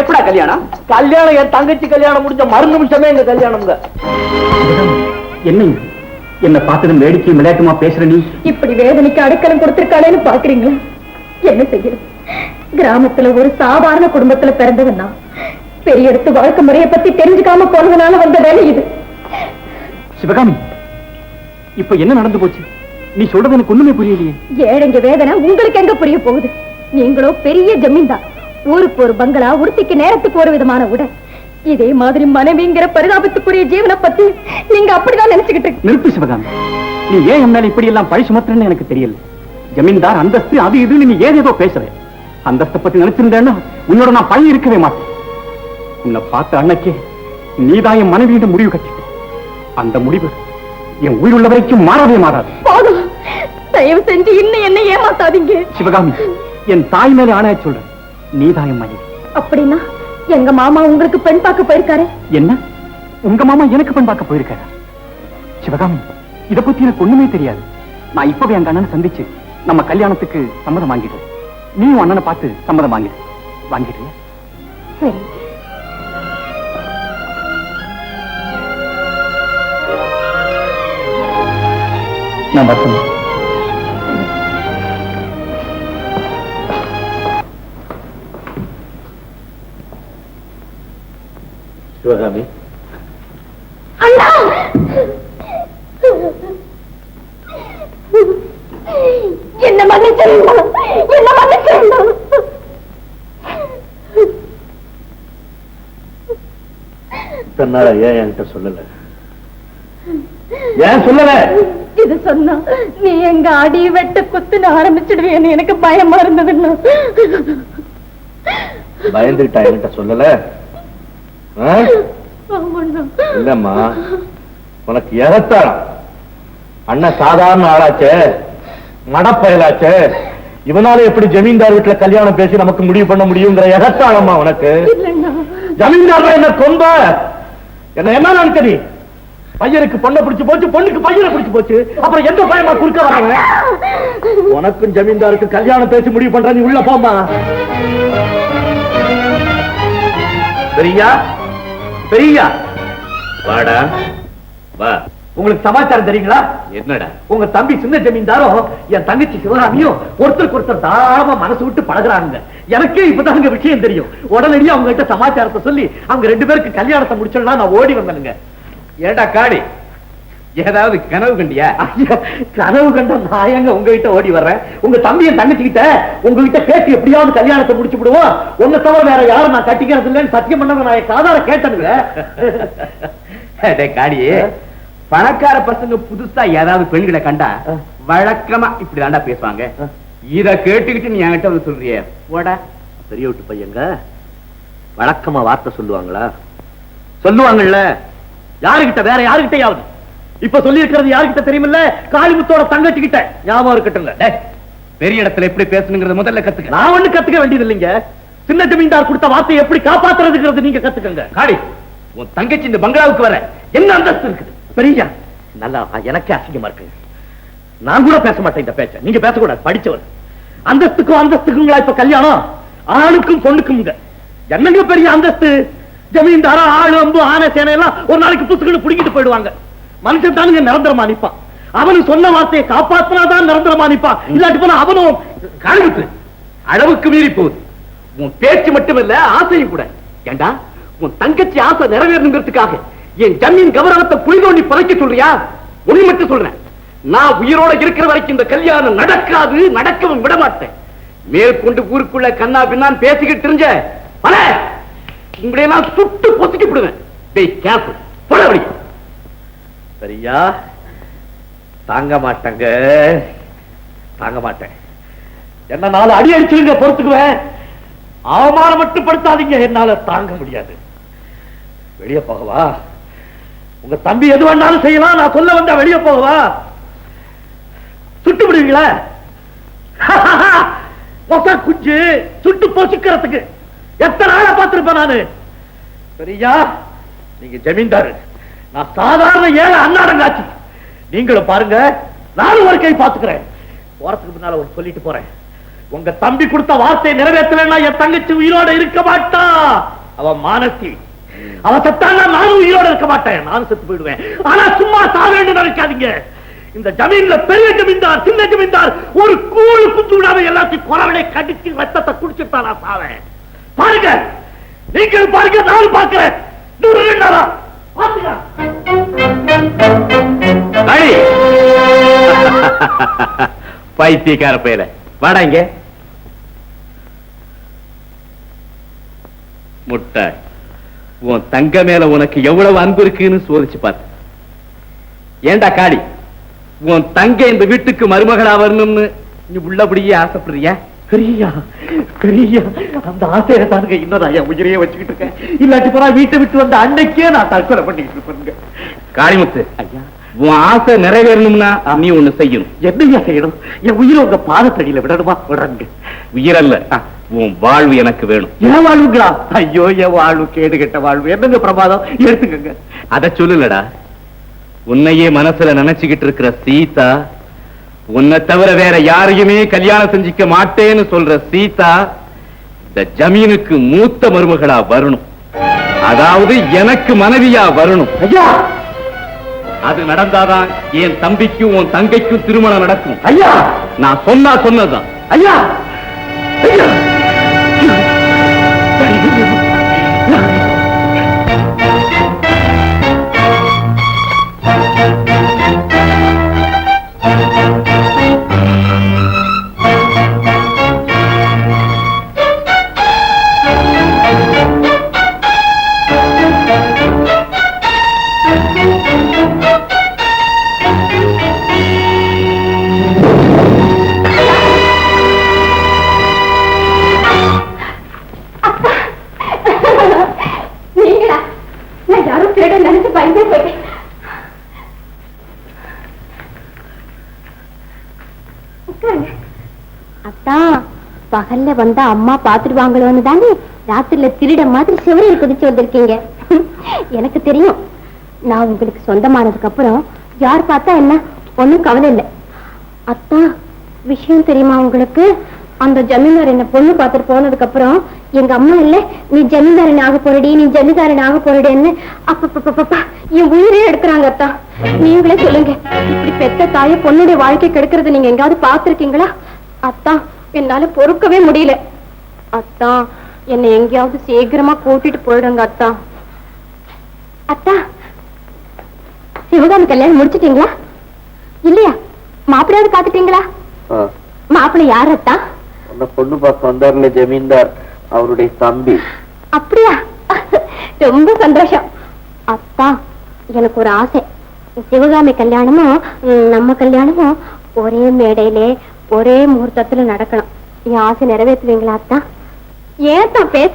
எப்படா கல்யாணம் கல்யாணம் என் தங்கச்சி கல்யாணம் முடிஞ்ச மறு நிமிஷமே எங்க கல்யாணம்ங்க என்ன என்ன பார்த்தது வேடிக்கை விளையாட்டுமா பேசுற நீ இப்படி வேதனைக்கு அடைக்கலம் கொடுத்திருக்காளேன்னு பாக்குறீங்களா என்ன செய்யறது கிராமத்துல ஒரு சாதாரண குடும்பத்துல பிறந்தவன்னா பெரிய இடத்து வாழ்க்கை முறையை பத்தி தெரிஞ்சுக்காம போனதுனால வந்த வேலை இது சிவகாமி இப்ப என்ன நடந்து போச்சு நீ சொல்றது எனக்கு ஒண்ணுமே புரியலையே ஏழைங்க வேதனை உங்களுக்கு எங்க புரிய போகுது நீங்களோ பெரிய ஜமீன்தார் ஊருக்கு ஒரு பங்களா உடுத்திக்கு நேரத்துக்கு ஒரு விதமான உடல் இதே மாதிரி மனைவிங்கிற பரிதாபத்துக்குரிய ஜீவனை பத்தி நீங்க அப்படிதான் நினைச்சுக்கிட்டு நிறுத்து சிவகாமி நீ ஏன் என்னால இப்படி எல்லாம் பழி சுமத்துறன்னு எனக்கு தெரியல ஜமீன்தார் அந்தஸ்து அது இதுன்னு நீ ஏதேதோ பேசுற அந்தஸ்தை பத்தி நினைச்சிருந்தேன்னா உன்னோட நான் பழி இருக்கவே மாட்டேன் உன்னை பார்த்த அன்னைக்கே நீதான் என் மனைவியிடம் முடிவு கட்டிட்ட அந்த முடிவு என் உயிருள்ள வரைக்கும் மாறவே மாறாது போதும் தயவு செஞ்சு இன்னும் என்ன ஏமாத்தாதீங்க சிவகாமி என் தாய் மேல ஆணைய சொல்றேன் நீதான் என் மனைவி அப்படின்னா எங்க மாமா உங்களுக்கு பெண் பார்க்க போயிருக்காரு என்ன உங்க மாமா எனக்கு பெண் பார்க்க போயிருக்காரு சிவகாமி இத பத்தி எனக்கு ஒண்ணுமே தெரியாது நான் இப்பவே எங்க அண்ணனை சந்திச்சு நம்ம கல்யாணத்துக்கு சம்மதம் வாங்கிடுறேன் நீயும் அண்ணனை பார்த்து சம்மதம் வாங்கிடுறியா சரி நான் வரணும் சிவகாமி அண்ணா என்ன மன்னிச்சிருந்தோம் என்ன மன்னிச்சிருந்தோம் தன்னால ஏன் என்கிட்ட சொல்லல ஏன் சொல்லல இது சொன்னா நீ எங்க அடி வெட்ட குத்துன்னு ஆரம்பிச்சிடுவேன்னு எனக்கு பயமா இருந்ததுன்னா பயந்துட்டா என்கிட்ட சொல்லல இல்லம்மா உனக்கு எதத்தாளம் அண்ணன் சாதாரண ஆளாச்சே மடப்பயலாச்சே இவனால எப்படி ஜமீன்தார் வீட்டுல கல்யாணம் பேசி நமக்கு முடிவு பண்ண முடியுங்கிற எதத்தாளம்மா உனக்கு ஜமீன்தார் என்ன கொம்ப என்ன நினைச்சது பையனுக்கு பொண்ணை பிடிச்சு போச்சு பொண்ணுக்கு பையனை பிடிச்சு போச்சு அப்புறம் எந்த பயமா குறுக்க வராங்க உனக்கும் ஜமீன்தாருக்கு கல்யாணம் பேசி முடிவு பண்ற நீ உள்ள போமா பெரியா பெரியா வாடா வா உங்களுக்கு சமாச்சாரம் தெரியுங்களா என்னடா உங்க தம்பி சின்ன ஜமீன்தாரும் என் தங்கச்சி சிவகாமியும் ஒருத்தருக்கு ஒருத்தர் தாராளமா மனசு விட்டு பழகுறாங்க எனக்கே இப்பதாங்க விஷயம் தெரியும் உடனடியா அவங்க கிட்ட சமாச்சாரத்தை சொல்லி அவங்க ரெண்டு பேருக்கு கல்யாணத்தை முடிச்சிடலாம் நான் ஓடி வந்தேனுங்க ஏடா காடி ஏதாவது கனவு கண்டியா கனவு கண்ட நான் எங்க உங்ககிட்ட ஓடி வர்றேன் உங்க தம்பியை தங்கச்சிக்கிட்ட உங்ககிட்ட கேட்டு எப்படியாவது கல்யாணத்தை முடிச்சு விடுவோம் உங்க தவிர வேற யாரும் நான் கட்டிக்கிறது இல்லைன்னு சத்தியம் பண்ண நான் காதார கேட்டனுங்க காடியே பணக்கார பசங்க புதுசா ஏதாவது பெண்களை கண்டா வழக்கமா இப்படி தாண்டா பேசுவாங்க இத கேட்டுக்கிட்டு நீ என்கிட்ட வந்து சொல்றிய போடா பெரிய விட்டு பையங்க வழக்கமா வார்த்தை சொல்லுவாங்களா சொல்லுவாங்கல்ல யாருகிட்ட வேற யாருகிட்டயாவது இப்ப சொல்லி இருக்கிறது யாருகிட்ட தெரியுமில்ல காளிமுத்தோட தங்கச்சி கிட்ட ஞாபகம் இருக்கட்டுங்க பெரிய இடத்துல எப்படி பேசணுங்கிறத முதல்ல கத்துக்க. நான் ஒண்ணு கத்துக்க வேண்டியது இல்லைங்க. சின்ன ஜமீன்தார் கொடுத்த வார்த்தையை எப்படி காப்பாத்துறதுங்கிறது நீங்க கத்துக்கங்க. காடி, உன் தங்கச்சி இந்த பங்களாவுக்கு வர என்ன அந்தஸ்து இருக்குது? பெரிய நல்லா எனக்கே அசிங்கமா இருக்கு. நான் கூட பேச மாட்டேன் இந்த பேச்ச. நீங்க பேசக்கூடாது, படிச்சவர். அந்தஸ்துக்குங்களா இப்ப கல்யாணம்? ஆணுக்கும் பொண்ணுக்கும் என்னங்க பெரிய அந்தஸ்து? ஜமீன்தாரா ஆளு அம்பு ஆனை சேனை எல்லாம் ஒரு நாளைக்கு புத்துக்களை புடிங்கிட்டு போயிடுவாங்க. மனுஷன் தானுங்க நிரந்தரமா நிப்பான். அவனு சொன்ன வார்த்தையை காப்பாத்தினாதான் நிரந்தரமா நிப்பான். இல்லாட்டி போனா அவனும் காணுக்கு அளவுக்கு மீறி போகுது. உன் பேச்சு மட்டுமல்ல, ஆசையும் கூட. ஏண்டா, உன் தங்கச்சி ஆசை நிறைவேறணுங்கிறதுக்காக என் ஜமீன் கௌரவத்தை புலி தோண்டி புதைக்க சொல்றியா? உன்னை மட்டும் சொல்றேன், நான் உயிரோட இருக்கிற வரைக்கும் இந்த கல்யாணம் நடக்காது, நடக்கவும் விட மாட்டேன். மேற்கொண்டு ஊருக்குள்ள கண்ணா பின்னான் பேசிக்கிட்டு தெரிஞ்ச பல உங்களையெல்லாம் சுட்டு பொசுக்கிவிடுவேன். சரியா? தாங்க மாட்டேங்க, தாங்க மாட்டேன். என்ன நாலு அடி அடிச்சுங்க, பொறுத்துக்குவேன். அவமானம் மட்டும் படுத்தாதீங்க, என்னால தாங்க முடியாது. வெளியே போகவா? உங்க தம்பி எது வேணாலும் செய்யலாம், நான் சொல்ல வந்தா வெளியே போகவா? சுட்டு விடுவீங்களா? குஞ்சு சுட்டு பொசுக்கிறதுக்கு எத்தனை நாளா பார்த்திருப்பேன் நானு. சரியா? நீங்க ஜமீன்தாரு, நான் சாதாரண ஏழை அன்னாடங்காச்சு. நீங்களும் பாருங்க, நானும் ஒரு கை பார்த்துக்கிறேன். போறதுக்கு முன்னால ஒரு சொல்லிட்டு போறேன். உங்க தம்பி கொடுத்த வார்த்தையை நிறைவேற்றலன்னா என் தங்கச்சி உயிரோட இருக்க மாட்டா. அவ மானசி, அவ செத்தாங்க, நானும் உயிரோட இருக்க மாட்டேன். நானும் செத்து போயிடுவேன். ஆனா சும்மா சாவேன்னு நினைக்காதீங்க. இந்த ஜமீன்ல பெரிய ஜமீன்தார் சின்ன ஜமீன்தார் ஒரு கூழு குத்து விடாம எல்லாத்தையும் குறவனை கடிச்சு ரத்தத்தை குடிச்சுட்டா நான் சாவேன். பாருங்க, நீங்கள் பாருங்க, நானும் பார்க்கிறேன். பைத்தியக்கார பேர வாடா இங்க. முட்டை, உன் தங்க மேல உனக்கு எவ்வளவு அன்பு இருக்குன்னு சோதிச்சு பார்த்து. ஏண்டா காடி, உன் தங்க இந்த வீட்டுக்கு மருமகளா வரணும்னு நீ உள்ளபடியே ஆசைப்படுறியா? பெரியா பெரியா, அந்த ஆசையை தானுங்க இன்னும் நான் என் உயிரையே வச்சுக்கிட்டு இருக்கேன். இல்லாட்டி போறா வீட்டை விட்டு வந்த அன்னைக்கே நான் தற்கொலை பண்ணிக்கிட்டு இருப்பேங்க. காளிமுத்து, உன் ஆசை நிறைவேறணும்னா நீ ஒண்ணு செய்யணும். என்னையா செய்யணும்? என் உயிரை உங்க பாதத்தடியில விடணுமா? விடுறங்க. உயிரல்ல, உன் வாழ்வு எனக்கு வேணும். என் வாழ்வுங்களா? ஐயோ, என் வாழ்வு கேடு கெட்ட வாழ்வு. என்னங்க பிரமாதம்? எடுத்துக்கங்க. அத சொல்லலடா, உன்னையே மனசுல நினைச்சுக்கிட்டு இருக்கிற சீதா, உன்னை தவிர வேற யாரையுமே கல்யாணம் செஞ்சிக்க மாட்டேன்னு சொல்ற சீதா இந்த ஜமீனுக்கு மூத்த மருமகளா வரணும். அதாவது எனக்கு மனைவியா வரணும். ஐயா, அது நடந்தாதான் என் தம்பிக்கும் உன் தங்கைக்கும் திருமணம் நடக்கும். ஐயா, நான் சொன்னதுதான். ஐயா, ஐயா, பகல்ல வந்தா அம்மா பாத்துடுவாங்களோன்னு தானே ராத்திரில திருட மாதிரி சிவரையில் குதிச்சு வந்திருக்கீங்க. எனக்கு தெரியும், நான் உங்களுக்கு சொந்தமானதுக்கு அப்புறம் யார் பார்த்தா என்ன, ஒண்ணும் கவலை இல்லை. அத்தா, விஷயம் தெரியுமா உங்களுக்கு? அந்த ஜமீன்தார் என்ன பொண்ணு பார்த்துட்டு போனதுக்கு அப்புறம் எங்க அம்மா இல்ல, நீ ஜமீன்தாரன் ஆக போறடி, நீ ஜமீன்தாரன் ஆக போறடின்னு அப்பப்பா என் உயிரே எடுக்கிறாங்க. அத்தா, நீங்களே சொல்லுங்க, இப்படி பெத்த தாய பொண்ணுடைய வாழ்க்கை கெடுக்கிறது நீங்க எங்காவது பார்த்திருக்கீங்களா? அத்தா, என்னால பொறுக்கவே முடியல. அத்தா, என்னை எங்கேயாவது சீக்கிரமா கூட்டிட்டு போயிடுங்க. அத்தா, அத்தா, சிவகாமி கல்யாணம் முடிச்சிட்டீங்களா? இல்லையா? மாப்பிள்ளையாவது காத்துட்டீங்களா? மாப்பிள்ளை யார் அத்தா? பொண்ணு பார்க்க வந்தார்ல ஜமீன்தார், அவருடைய தம்பி. அப்படியா? ரொம்ப சந்தோஷம். அத்தா, எனக்கு ஒரு ஆசை, சிவகாமி கல்யாணமும் நம்ம கல்யாணமும் ஒரே மேடையிலே ஒரே முகூர்த்தத்துல நடக்கணும். என் ஆசை நிறைவேற்றுவீங்களா அத்தா? ஏத்தா பேச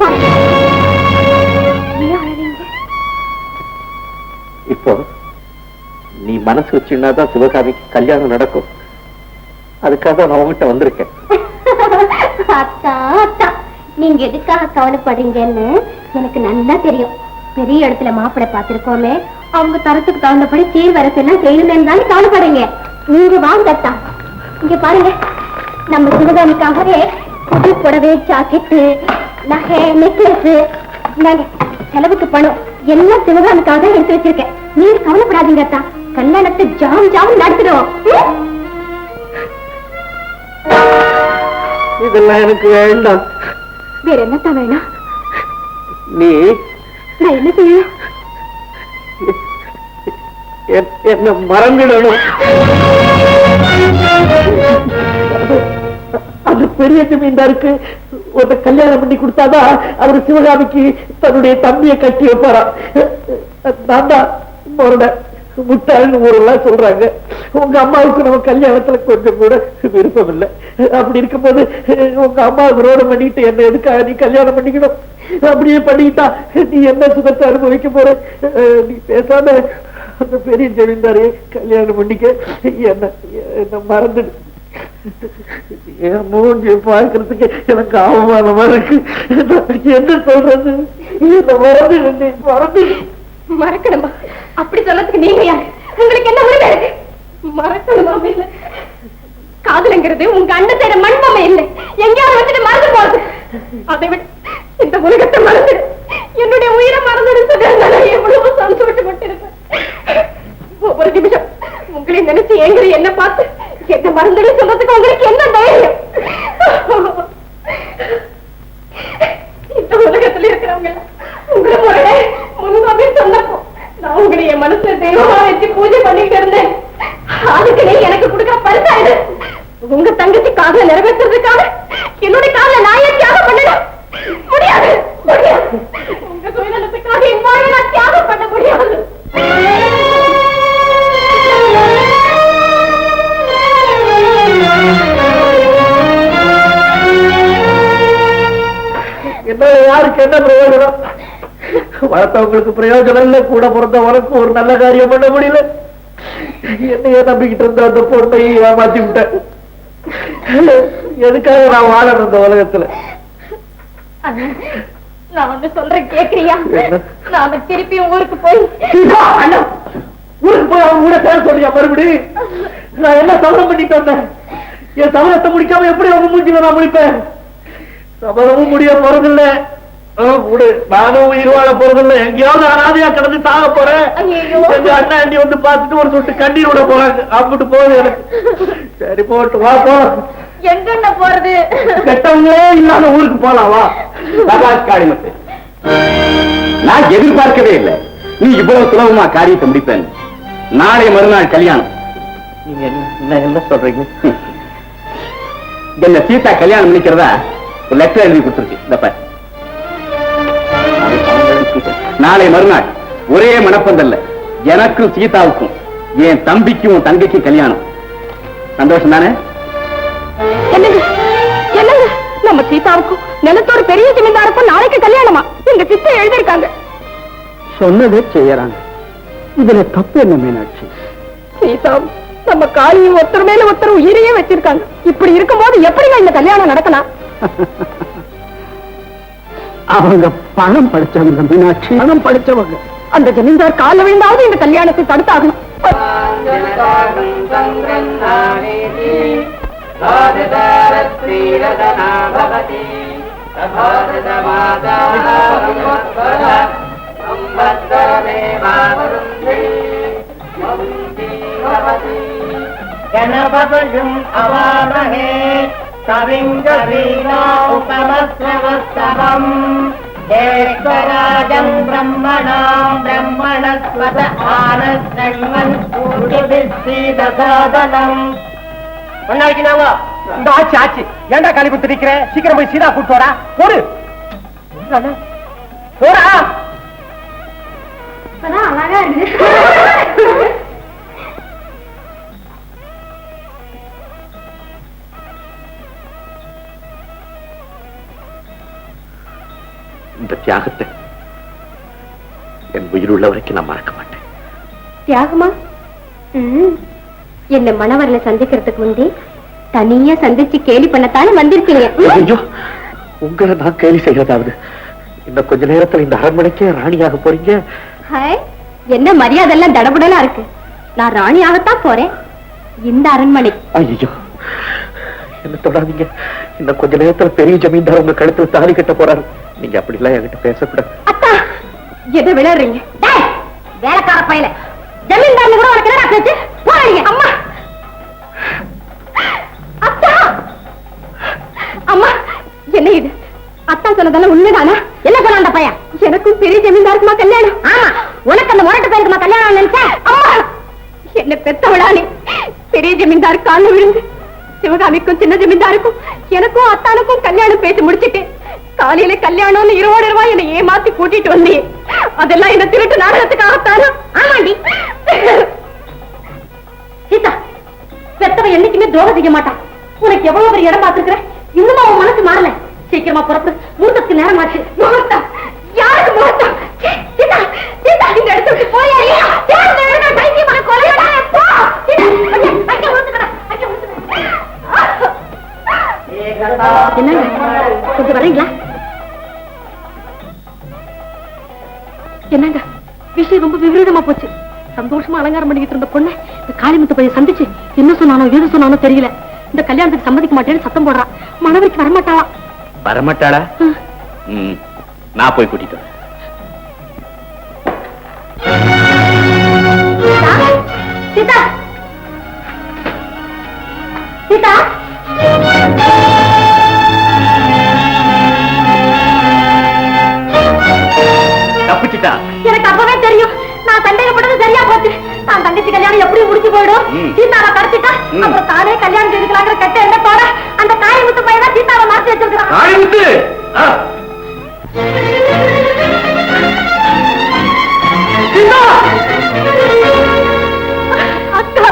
இப்போ நீ மனசு வச்சுனாதான் சிவகாமிக்கு கல்யாணம் நடக்கும். அதுக்காக தான் நான் உங்ககிட்ட வந்திருக்கேன். அத்தா அத்தா, நீங்க எதுக்காக கவலைப்படுறீங்கன்னு எனக்கு நல்லா தெரியும். பெரிய இடத்துல மாப்பிள்ளை பார்த்திருக்கோமே, அவங்க தரத்துக்கு தகுந்தபடி சீர்வரிசையெல்லாம் செய்யணும்னு தானே கவலைப்படுறீங்க. நீங்க வாங்க அத்தா, இங்க பாருங்க, நம்ம சிவகாமிக்காகவே புது புடவை, ஜாக்கெட்டு, நகை, நெக்லஸ், நாங்க செலவுக்கு பணம் எல்லாம் சிவகாமிக்காக தான் எடுத்து வச்சிருக்கேன். நீங்க கவலைப்படாதீங்க அத்தா, கல்யாணத்தை ஜாம் ஜாம் நடத்திடுவோம். இதெல்லாம் எனக்கு வேண்டாம். வேற என்னத்தான் வேணாம்? நீ நான் என்ன செய்யணும்? என்ன மறந்துடணும். அந்த பெரிய ஜமீன்தாருக்கு ஒரு கல்யாணம் பண்ணி கொடுத்தாதான் அவரு சிவகாமிக்கு தன்னுடைய தம்பியை கட்டி வைப்பாரா. நான் தான் முட்டாள்னு ஊரெல்லாம் சொல்றாங்க. உங்க அம்மாவுக்கு நம்ம கல்யாணத்துல கொஞ்சம் கூட விருப்பம் இல்லை. அப்படி இருக்கும்போது உங்க அம்மா விரோதம் பண்ணிட்டு என்ன எதுக்காக நீ கல்யாணம் பண்ணிக்கணும்? அப்படியே பண்ணிக்கிட்டா நீ என்ன சுகத்தை அனுபவிக்க போற? நீ பேசாம அந்த பெரிய ஜமீன்தாரையே கல்யாணம் பண்ணிக்க. என்ன மறந்துடு. என் மூஞ்சி பார்க்கறதுக்கு எனக்கு அவமானமா இருக்கு. என்ன சொல்றது? என்ன மறந்துடு. மறக்கணுமா? அப்படி சொல்லறதுக்கு நீங்க யாரு? உங்களுக்கு என்ன உரிமை இருக்கு? மறக்கணுமா? காதலுங்கிறது உங்க அண்ணன் செய்யற மண்பமை இல்லை, எங்கேயாவது வச்சுட்டு மறந்து போறது. அதை விட இந்த உலகத்தை மறந்து என்னுடைய உயிரை மறந்துடுறது எவ்வளவு சந்தோஷப்பட்டு கொண்டிருப்பேன். ஒவ்வொரு நிமிஷம் உங்களை நினைச்சு எங்களை என்ன பார்த்து என்ன மறந்துடு சொல்றதுக்கு உங்களுக்கு என்ன தைரியம்? இந்த உலகத்துல இருக்கிறவங்க உங்களை முன்பாவே சொன்னப்போ நான் உங்களை என் மனசுல தெய்வமா வச்சு பூஜை பண்ணிட்டு இருந்தேன். அதுக்கு நீ எனக்கு கொடுக்கிற பரிசாயிடு. உங்க தங்கச்சி காதல நிறைவேற்றுறதுக்காக என்னுடைய காதல நான் ஏன் தியாகம் பண்ணணும்? முடியாது, முடியாது. உங்க சுயநலத்துக்காக என் வாழ்வை நான் தியாகம் பண்ண முடியாது. என்ன யாருக்கு என்ன பிரயோஜனம்? வளர்த்தவங்களுக்கு பிரயோஜனம் இல்லை, கூட பிறந்த உனக்கு ஒரு நல்ல காரியம் பண்ண முடியல. என்னையே நம்பிக்கிட்டு இருந்த அந்த பொண்ணை ஏமாத்தி விட்டேன். எதுக்காக நான் வாழணும் இந்த உலகத்துல? நான் ஒண்ணு சொல்றேன், கேக்குறியா? நாம திருப்பி ஊருக்கு போய் ஊருக்கு போய் அவங்க கூட பேர சொல்லியா மறுபடி? நான் என்ன சபதம் பண்ணிட்டு வந்தேன்? என் சபதத்தை முடிக்காம எப்படி அவங்க மூஞ்சில நான் முடிப்பேன்? சபதமும் முடிய போறதில்லை, நானும் உயிர் வாழ போறதில்லை. எங்கேயாவது அனாதையா கிடந்து சாக போறேன். எங்க அண்ணா அண்டி வந்து பார்த்துட்டு ஒரு சொட்டு கண்ணீர் விட போறாங்க. அப்படி போகுது எனக்கு. சரி போட்டு வா போ. எங்க போறது? கெட்டவங்களே இல்லாத ஊருக்கு போலாம் வா. காளிமத்து, நான் எதிர்பார்க்கவே இல்லை நீ இவ்வளவு சுலபமா காரியத்தை முடிப்பேன். நாளை மறுநாள் கல்யாணம். நீங்க என்ன சொல்றீங்க? என்ன சீதா கல்யாணம் பண்ணிக்கிறதா ஒரு லெட்டர் எழுதி கொடுத்துருக்கு. நாளை மறுநாள் ஒரே மனப்பந்தல்ல எனக்கும் சீதாவுக்கும் என் தம்பிக்கும் தங்கைக்கும் கல்யாணம். சந்தோஷம் தானே? என்னங்க என்னங்க, நம்ம சீதாவுக்கும் நிலத்தோட பெரிய ஜமீன்தாருக்கும் நாளைக்கு கல்யாணமா? எங்க சிஸ்டர் எழுதிருக்காங்க. சொன்னதே செய்யறாங்க, இதுல தப்பு என்ன மீனாட்சி? சீதா நம்ம காளியும் ஒருத்தர் மேல ஒருத்தர் உயிரையே வச்சிருக்காங்க. இப்படி இருக்கும்போது எப்படிங்க இந்த கல்யாணம் நடக்கலாம்? அவங்க பணம் படிச்சவங்க மீனாட்சி, பணம் படிச்சவங்க. அந்த ஜமீன்தார் கால விழுந்தாவது இந்த கல்யாணத்தை தடுத்தாகணும். கணபதியும் அவாமஹே கவிங்கவீனா உபமஸ்ரவஸ்தவம் ஏகராஜம் பிரம்மணாம் பிரம்மணஸ்வத ஆனஸ்ரண்வன் கூட்டிபிஸ்ஸீதசாதனம். பொண்ணாய்க்கு நாங்க இந்த ஆச்சு ஆச்சு. ஏண்டா காலி குத்து நிக்கிற? சீக்கிரம் போய் சீதா கூட்டு வரா. போடு போடா. அழகா இருக்கு. இந்த தியாகத்தை என் உயிருள்ள வரைக்கும் நான் மறக்க மாட்டேன். தியாகமா? என்ன மணவரலை சந்திக்கிறதுக்கு முந்தி தனியா சந்திச்சு கேலி பண்ணத்தானே வந்திருக்கீங்க. ஐயோ, உங்களை நான் கேலி செய்யறதாவது இன்னும் கொஞ்ச நேரத்துல இந்த அரண்மனைக்கே ராணியாக போறீங்க. ஹாய், என்ன மரியாதை எல்லாம் தடபுடலா இருக்கு. நான் ராணியாகத்தான் போறேன் இந்த அரண்மனை. ஐயோ, என்ன தொடாதீங்க. இன்னும் கொஞ்ச நேரத்துல பெரிய ஜமீன்தார் உங்க கழுத்துல தாலி கட்ட போறாரு. நீங்க அப்படி எல்லாம் என்கிட்ட பேசக்கூடாது. அத்தா, எதை விளையாடுறீங்க? வேலைக்கார பையல ஜமீன்தார் கூட உனக்கு என்ன பேச்சு? போறீங்க. அம்மா, அத்தா, அம்மா, என்ன இது? அத்தா சொன்னதெல்லாம் உண்மைதானா? என்ன சொன்ன அந்த பையன்? எனக்கும் பெரிய ஜமீன்தாருக்குமா கல்யாணம்? ஆமா, உனக்கு அந்த முரட்டு பேருக்குமா கல்யாணம் நினைச்சேன். அம்மா, என்ன பெத்தவளானே பெரிய ஜமீன்தார் கால விழுந்து சிவகாமிக்கும் சின்ன ஜமீன்தாருக்கும் எனக்கும் அத்தானுக்கும் கல்யாணம் பேசி முடிச்சுட்டு காலையில கல்யாணம்னு 20 ரூபாய் என்னை ஏமாத்தி கூட்டிட்டு வந்தே. அதெல்லாம் என்ன திருட்டு நாடகத்துக்காகத்தானா? ஆமாண்டி. சீதா, பெத்தவ என்னைக்குமே துரோகம் செய்ய மாட்டான். உனக்கு எவ்வளவு பெரிய இடம் பார்த்திருக்கிறேன். இன்னும் அவன் மனசு மாறல. சீக்கிரமா புறப்படு, முகூர்த்தத்துக்கு நேரம் ஆச்சு. முகூர்த்தம்? யாருக்கு முகூர்த்தம்? சீதா, சீதா, இந்த இடத்துக்கு போய் பைத்தியமான கொலையோட போ. அங்கே முகூர்த்தம், அங்கே முகூர்த்தம். என்னங்க, கொஞ்சம் வரீங்களா? என்னங்க, விஷயம் ரொம்ப விபரீதமா போச்சு. சந்தோஷமா அலங்காரம் பண்ணிக்கிட்டு இருந்த பொண்ணு இந்த காளிமுத்து பையன் சந்திச்சு என்ன சொன்னானோ ஏது சொன்னானோ தெரியல. இந்த கல்யாணத்துக்கு சம்மதிக்க மாட்டேன்னு சத்தம் போடுறான். மணவரைக்கு வரமாட்டாளா? வரமாட்டாளா? நான் போய் கூட்டிட்டு வரேன். சீதா, சீதா, தப்பிச்சுட்டா? எனக்கு அப்பவே தெரியும். நான் சந்தேகப்பட்டது சரியா போச்சு. நான் தங்கச்சி கல்யாணம் எப்படி முடிச்சு போயிடும். சீதாவை கடத்திட்டா அப்புறம் தானே கல்யாணம் செய்துக்கலாங்கிற கெட்ட எண்ணத்தோட அந்த காளிமுத்து பையன் தான் சீதாவை மாற்றி வச்சிருக்கான். காளிமுத்து, அக்கா,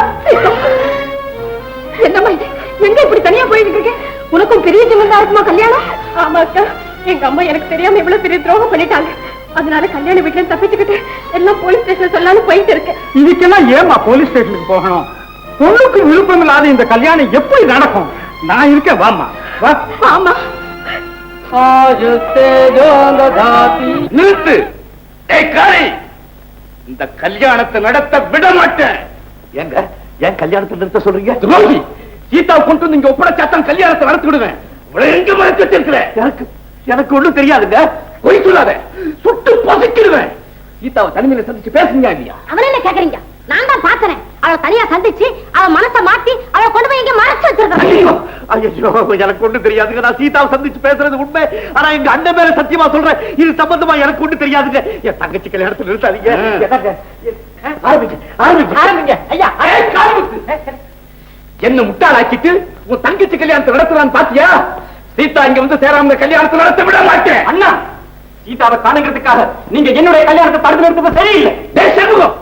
என்னம்மா இது? எங்க இப்படி தனியா போயிட்டு இருக்கேன்? உனக்கும் பெரிய ஜமீன்தாருக்குமா கல்யாணம்? ஆமா அக்கா, எங்க அம்மா எனக்கு தெரியாம இவ்வளவு பெரிய துரோகம் பண்ணிட்டாங்க. அதனால கல்யாண வீட்டுல தப்பிச்சுக்கிட்டு எல்லாம் போலீஸ் ஸ்டேஷன் சொல்லலாம்னு போயிட்டு இருக்கேன். இதுக்கெல்லாம் ஏமா போலீஸ் ஸ்டேஷனுக்கு போகணும்? பொண்ணுக்கு விருப்பம் இல்லாத இந்த கல்யாணம் எப்படி நடக்கும்? நான் இருக்கேன், வாமா வா. ஆமா, நிறுத்து. ஏய் காளி, இந்த கல்யாணத்தை நடத்த விட மாட்டேன். ஏங்க, ஏன் கல்யாணத்தை நிறுத்த சொல்றீங்க? துரோகி, சீதாவை கொண்டு வந்து இங்க ஒப்படைச்சாத்தான் கல்யாணத்தை நடத்தி விடுவேன். எங்க மறைச்சு வச்சிருக்கிறேன்? எனக்கு ஒண்ணும் தெரியாதுங்க. பொய் சொல்லாத, சுட்டு பொசுக்கிடுவேன். சீதாவை தனிமையில சந்திச்சு பேசுங்க இல்லையா? அவன் என்ன கேக்குறீங்க? நான் தான் பாக்குறேன். அவளை தனியா சந்திச்சு அவ மனசை மாத்தி அவளை கொண்டு போய் இங்க மறைச்சு வச்சிருக்கேன். ஐயோ, எனக்கு ஒண்ணும் தெரியாதுங்க. நான் சீதாவை சந்திச்சு பேசுறது உண்மை. ஆனா எங்க அண்ணன் மேல சத்தியமா சொல்றேன், இது சம்பந்தமா எனக்கு ஒண்ணும் தெரியாதுங்க. என் தங்கச்சி கல்யாணத்தை நிறுத்தாதீங்க. ஆரம்பிங்க ஐயா. என்ன முட்டாளாக்கிட்டு உன் தங்கச்சி கல்யாணத்தை நடத்தலான்னு பாத்தியா? சீதா இங்க வந்து சேராம கல்யாணத்தை நடத்த விட மாட்டேன். அண்ணா, சீதாவை காணுங்கிறதுக்காக நீங்க என்னுடைய கல்யாணத்தை தடுத்து நிறுத்துறது சரியில்லை. சண்முகம்,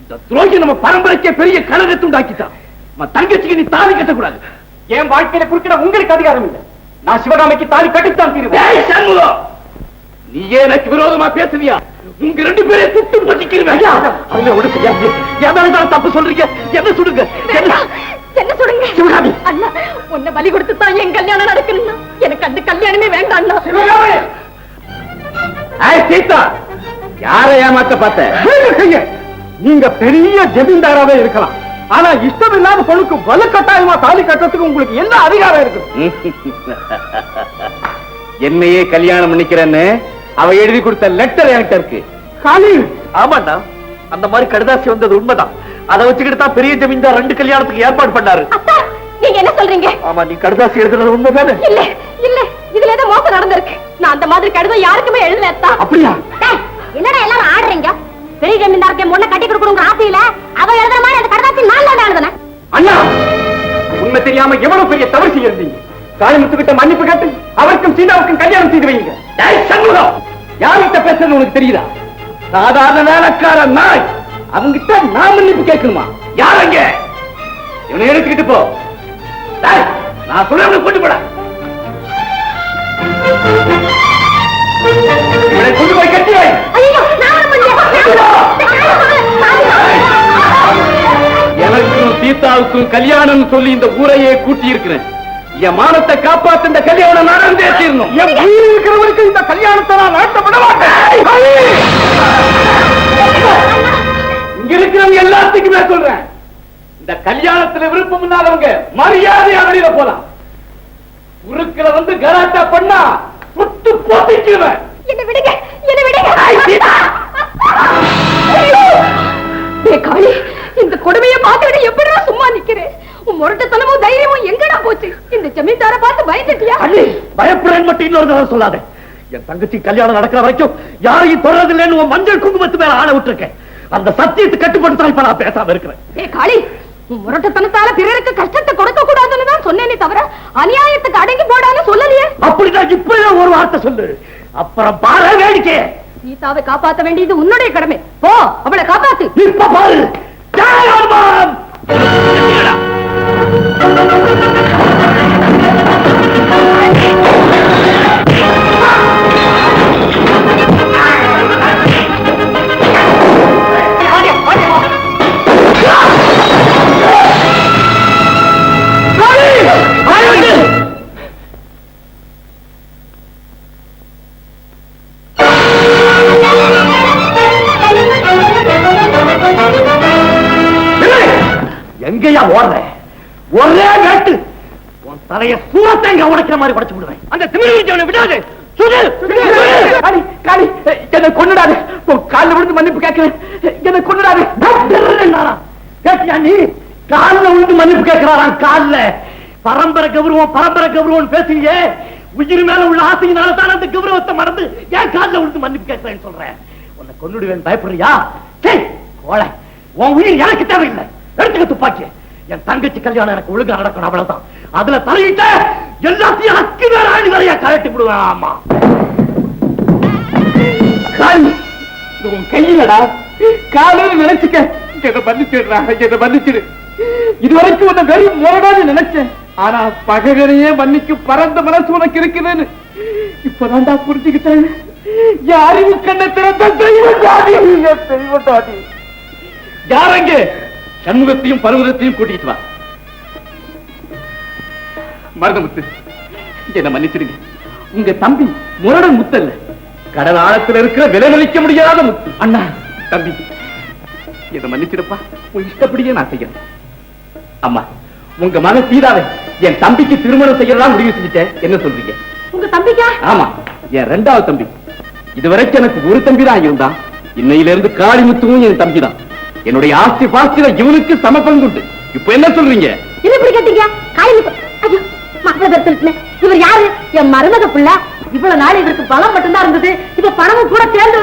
இந்த துரோகி நம்ம பரம்பரைக்கே பெரிய கலகத்தை உண்டாக்கிட்டான். நம்ம தங்கச்சிக்கு நீ தாலி கட்டக்கூடாது. என் வாழ்க்கையில குறுக்கிட உங்களுக்கு அதிகாரம் இல்லை. நான் சிவகாமிக்கு தாலி கட்டித்தான் தீருவேன். சண்முகம், நீயே எனக்கு விரோதமா பேசுவியா? உங்க 2 பேரை சுட்டு பசிக்கிறேன். தப்பு சொல்றீங்க. என்ன சுடுங்க, என்ன சொல்லுங்க? சிவகாமி, அண்ணா, உன்னை பலி கொடுத்து தான் என் கல்யாணம் நடக்கணும்னா எனக்கு அந்த கல்யாணமே வேண்டாம். சிவகாமி. சீதா, யாரை ஏமாத்த பார்த்த? நீங்க பெரிய ஜமீன்தாராவே இருக்கலாம், ஆனா இஷ்டம் இல்லாத பொண்ணுக்கு வலுக்கட்டாயமா தாலி கட்டுறதுக்கு உங்களுக்கு என்ன அதிகாரம் இருக்கு? என்னையே கல்யாணம் பண்ணிக்கிறேன்னு அவ எழுதி கொடுத்த லெட்டர் என்கிட்ட இருக்கு. காளி, ஆமாண்டா, அந்த மாதிரி கடுதாசி வந்தது உண்மைதான். அதை வச்சுக்கிட்டு தான் பெரிய ஜமீன்தார் 2 கல்யாணத்துக்கு ஏற்பாடு பண்ணாரு. அத்தா, நீங்க என்ன சொல்றீங்க? ஆமா, நீ கடுதாசி எழுதுறது உண்மைதானே? இல்ல இல்ல, இதுல ஏதோ மோசம் நடந்திருக்கு. நான் அந்த மாதிரி கடிதம் யாருக்குமே எழுதல அத்தா. அப்படியா? என்னடா எல்லாரும் ஆடுறீங்க? பெரிய ஜமீன்தாருக்கு முன்ன கட்டி கொடுக்கணுங்கிற ஆசையில அவ எழுதுற மாதிரி அந்த கடிதத்தை நான் தான் எழுதுனேன். அண்ணா, உண்மை தெரியாம எவ்வளவு பெரிய தவறு செய்யிருந்தீங்க. காளிமுத்துக்கிட்ட மன்னிப்பு கேட்டு அவருக்கும் சீதாவுக்கும் கல்யாணம் செய்து வைங்க. சண்முகம், யார்கிட்ட பேசுறது உனக்கு தெரியுதா? சாதாரண வேலைக்கார நாய், அவங்கிட்ட நான் மன்னிப்பு கேட்கணுமா? யாரங்க? இவனை எடுத்துக்கிட்டு போ. நான் சொல்ல கொண்டு போட. இவனை கொண்டு போய் கட்டி வை. ஐயோ, நான் எனக்கும் சீதா சீதாவுக்கும் கல்யாணம் சொல்லி இந்த ஊரையே கூட்டி இருக்கிறேன். என் மானத்தை காப்பாத்த இந்த கல்யாணம் நடந்தே தீரணும். என் உயிர் இருக்கிறவருக்கு இந்த கல்யாணத்தை நான் நடத்த விட மாட்டேன். இங்க இருக்கிறவங்க எல்லாத்துக்குமே சொல்றேன், இந்த கல்யாணத்துல விருப்பம் இல்லாதவங்க மரியாதையா வெளியில போலாம். உருக்குல வந்து கலாட்டா பண்ணா சுட்டு போத்திக்குவேன். என்ன விடுங்க, என்ன விடுங்க. காளி, இந்த கொடுமையை பார்த்துட்டு எப்படி சும்மா நிக்கிறேன்? உன் முரட்டுத்தனமும் தைரியமும் எங்கடா போச்சு? இந்த ஜமீன்தார பார்த்து பயந்துட்டியா? பயப்படுறேன் மட்டும் இன்னொரு தடவை சொல்லாத. என் தங்கச்சி கல்யாணம் நடக்கிற வரைக்கும் யாரையும் தொடரதில்லைன்னு உன் மஞ்சள் குங்குமத்து மேல ஆள விட்டுருக்கேன். அந்த சத்தியத்தை கட்டுப்படுத்த இப்ப நான் பேசாம இருக்கிறேன். காளி, உன் முரட்டுத்தனத்தால பிறருக்கு கஷ்டத்தை கொடுக்க கூடாதுன்னு தான் சொன்னேனே தவிர அநியாயத்துக்கு அடங்கி போடான்னு சொல்லலையே. அப்படிதான் இப்பவே ஒரு வார்த்தை சொல்லு, அப்புறம் பாரு வேடிக்கை. சீதாவை காப்பாற்ற வேண்டியது உன்னுடைய கடமை. போ, அவளை காப்பாத்து. இப்ப பாரு. எங்கயா ஓடுற? ஒரே வேட்டு உன் தலைய சூரத்தங்க உடைக்கிற மாதிரி உடைச்சு விடுவேன். அந்த திமிர்வீச்சவனை விடாது. என்னை கொண்டுடாது. காலில் விழுந்து மன்னிப்பு கேட்கிறேன். என்னை கொண்டுடாது. கேட்டியா நீ? காலில் விழுந்து மன்னிப்பு கேட்கிறாராம். காலில் பரம்பரை கௌரவம் பேசுறீங்க. உயிர் மேல உள்ள ஆசையினால தான் அந்த கௌரவத்தை மறந்து ஏன் காலில் விழுந்து மன்னிப்பு கேட்கிறேன்னு சொல்றேன். உன்னை கொண்டுடுவேன் பயப்படுறியா? கோழை, உன் உயிர் எனக்கு தேவையில்லை. எடுத்துக்க துப்பாக்கி. என் தங்கச்சி கல்யாணம் எனக்கு ஒழுங்கா நடக்கணும், அவ்வளவுதான். அதுல தலையிட்ட எல்லாத்தையும் அக்கு வேற ஆணி வரையா கழட்டி விடுவேன். ஆமா, உன் கையிலடா காலையில் நினைச்சுக்க. என்ன மன்னிச்சிடுறா, என்ன மன்னிச்சிடு. இதுவரைக்கும் உன்னை வெறும் முரடான்னு நினைச்சேன். ஆனா பகைவனையே மன்னிக்கும் பரந்த மனசு உனக்கு இருக்குதுன்னு இப்பதான்டா புரிஞ்சுக்கிட்டேன். என் அறிவு கண்ணை திறந்த தெய்வம் யாரங்க? சண்முகத்தையும் பருவத்தையும் கூட்டிட்டு வா. மருதமுத்து, என்ன மன்னிச்சிடுங்க. உங்க தம்பி முரடன் முத்தல்ல, கடல் ஆழத்தில் இருக்கிற விலைமதிக்க முடியாத முத்து. அண்ணா, தம்பி, என்ன மன்னிச்சிடப்பா. உன் இஷ்டப்படியே நான் செய்யறேன். அம்மா, உங்க மகன் சீதாவை என் தம்பிக்கு திருமணம் செய்யறதா முடிவு செஞ்சுட்டேன். என்ன சொல்றீங்க? உங்க தம்பிக்கா? ஆமா, என் ரெண்டாவது தம்பி. இதுவரைக்கும் எனக்கு ஒரு தம்பி தான் இருந்தான். இன்னையிலிருந்து காளிமுத்துவும் என் தம்பி தான். என்னுடைய ஆஸ்தி பாஸ்தில இவனுக்கு சம பங்குண்டு. இப்ப என்ன சொல்றீங்க? என்ன இப்படி கேட்டீங்க? காளிமுத்து, ஐயோ மக்கள் இவர் யாரு? என் மருமக பிள்ளை. இவ்வளவு நாள் இதற்கு பலம் மட்டும்தான் இருந்தது. இப்ப பணமும் கூட சேர்ந்து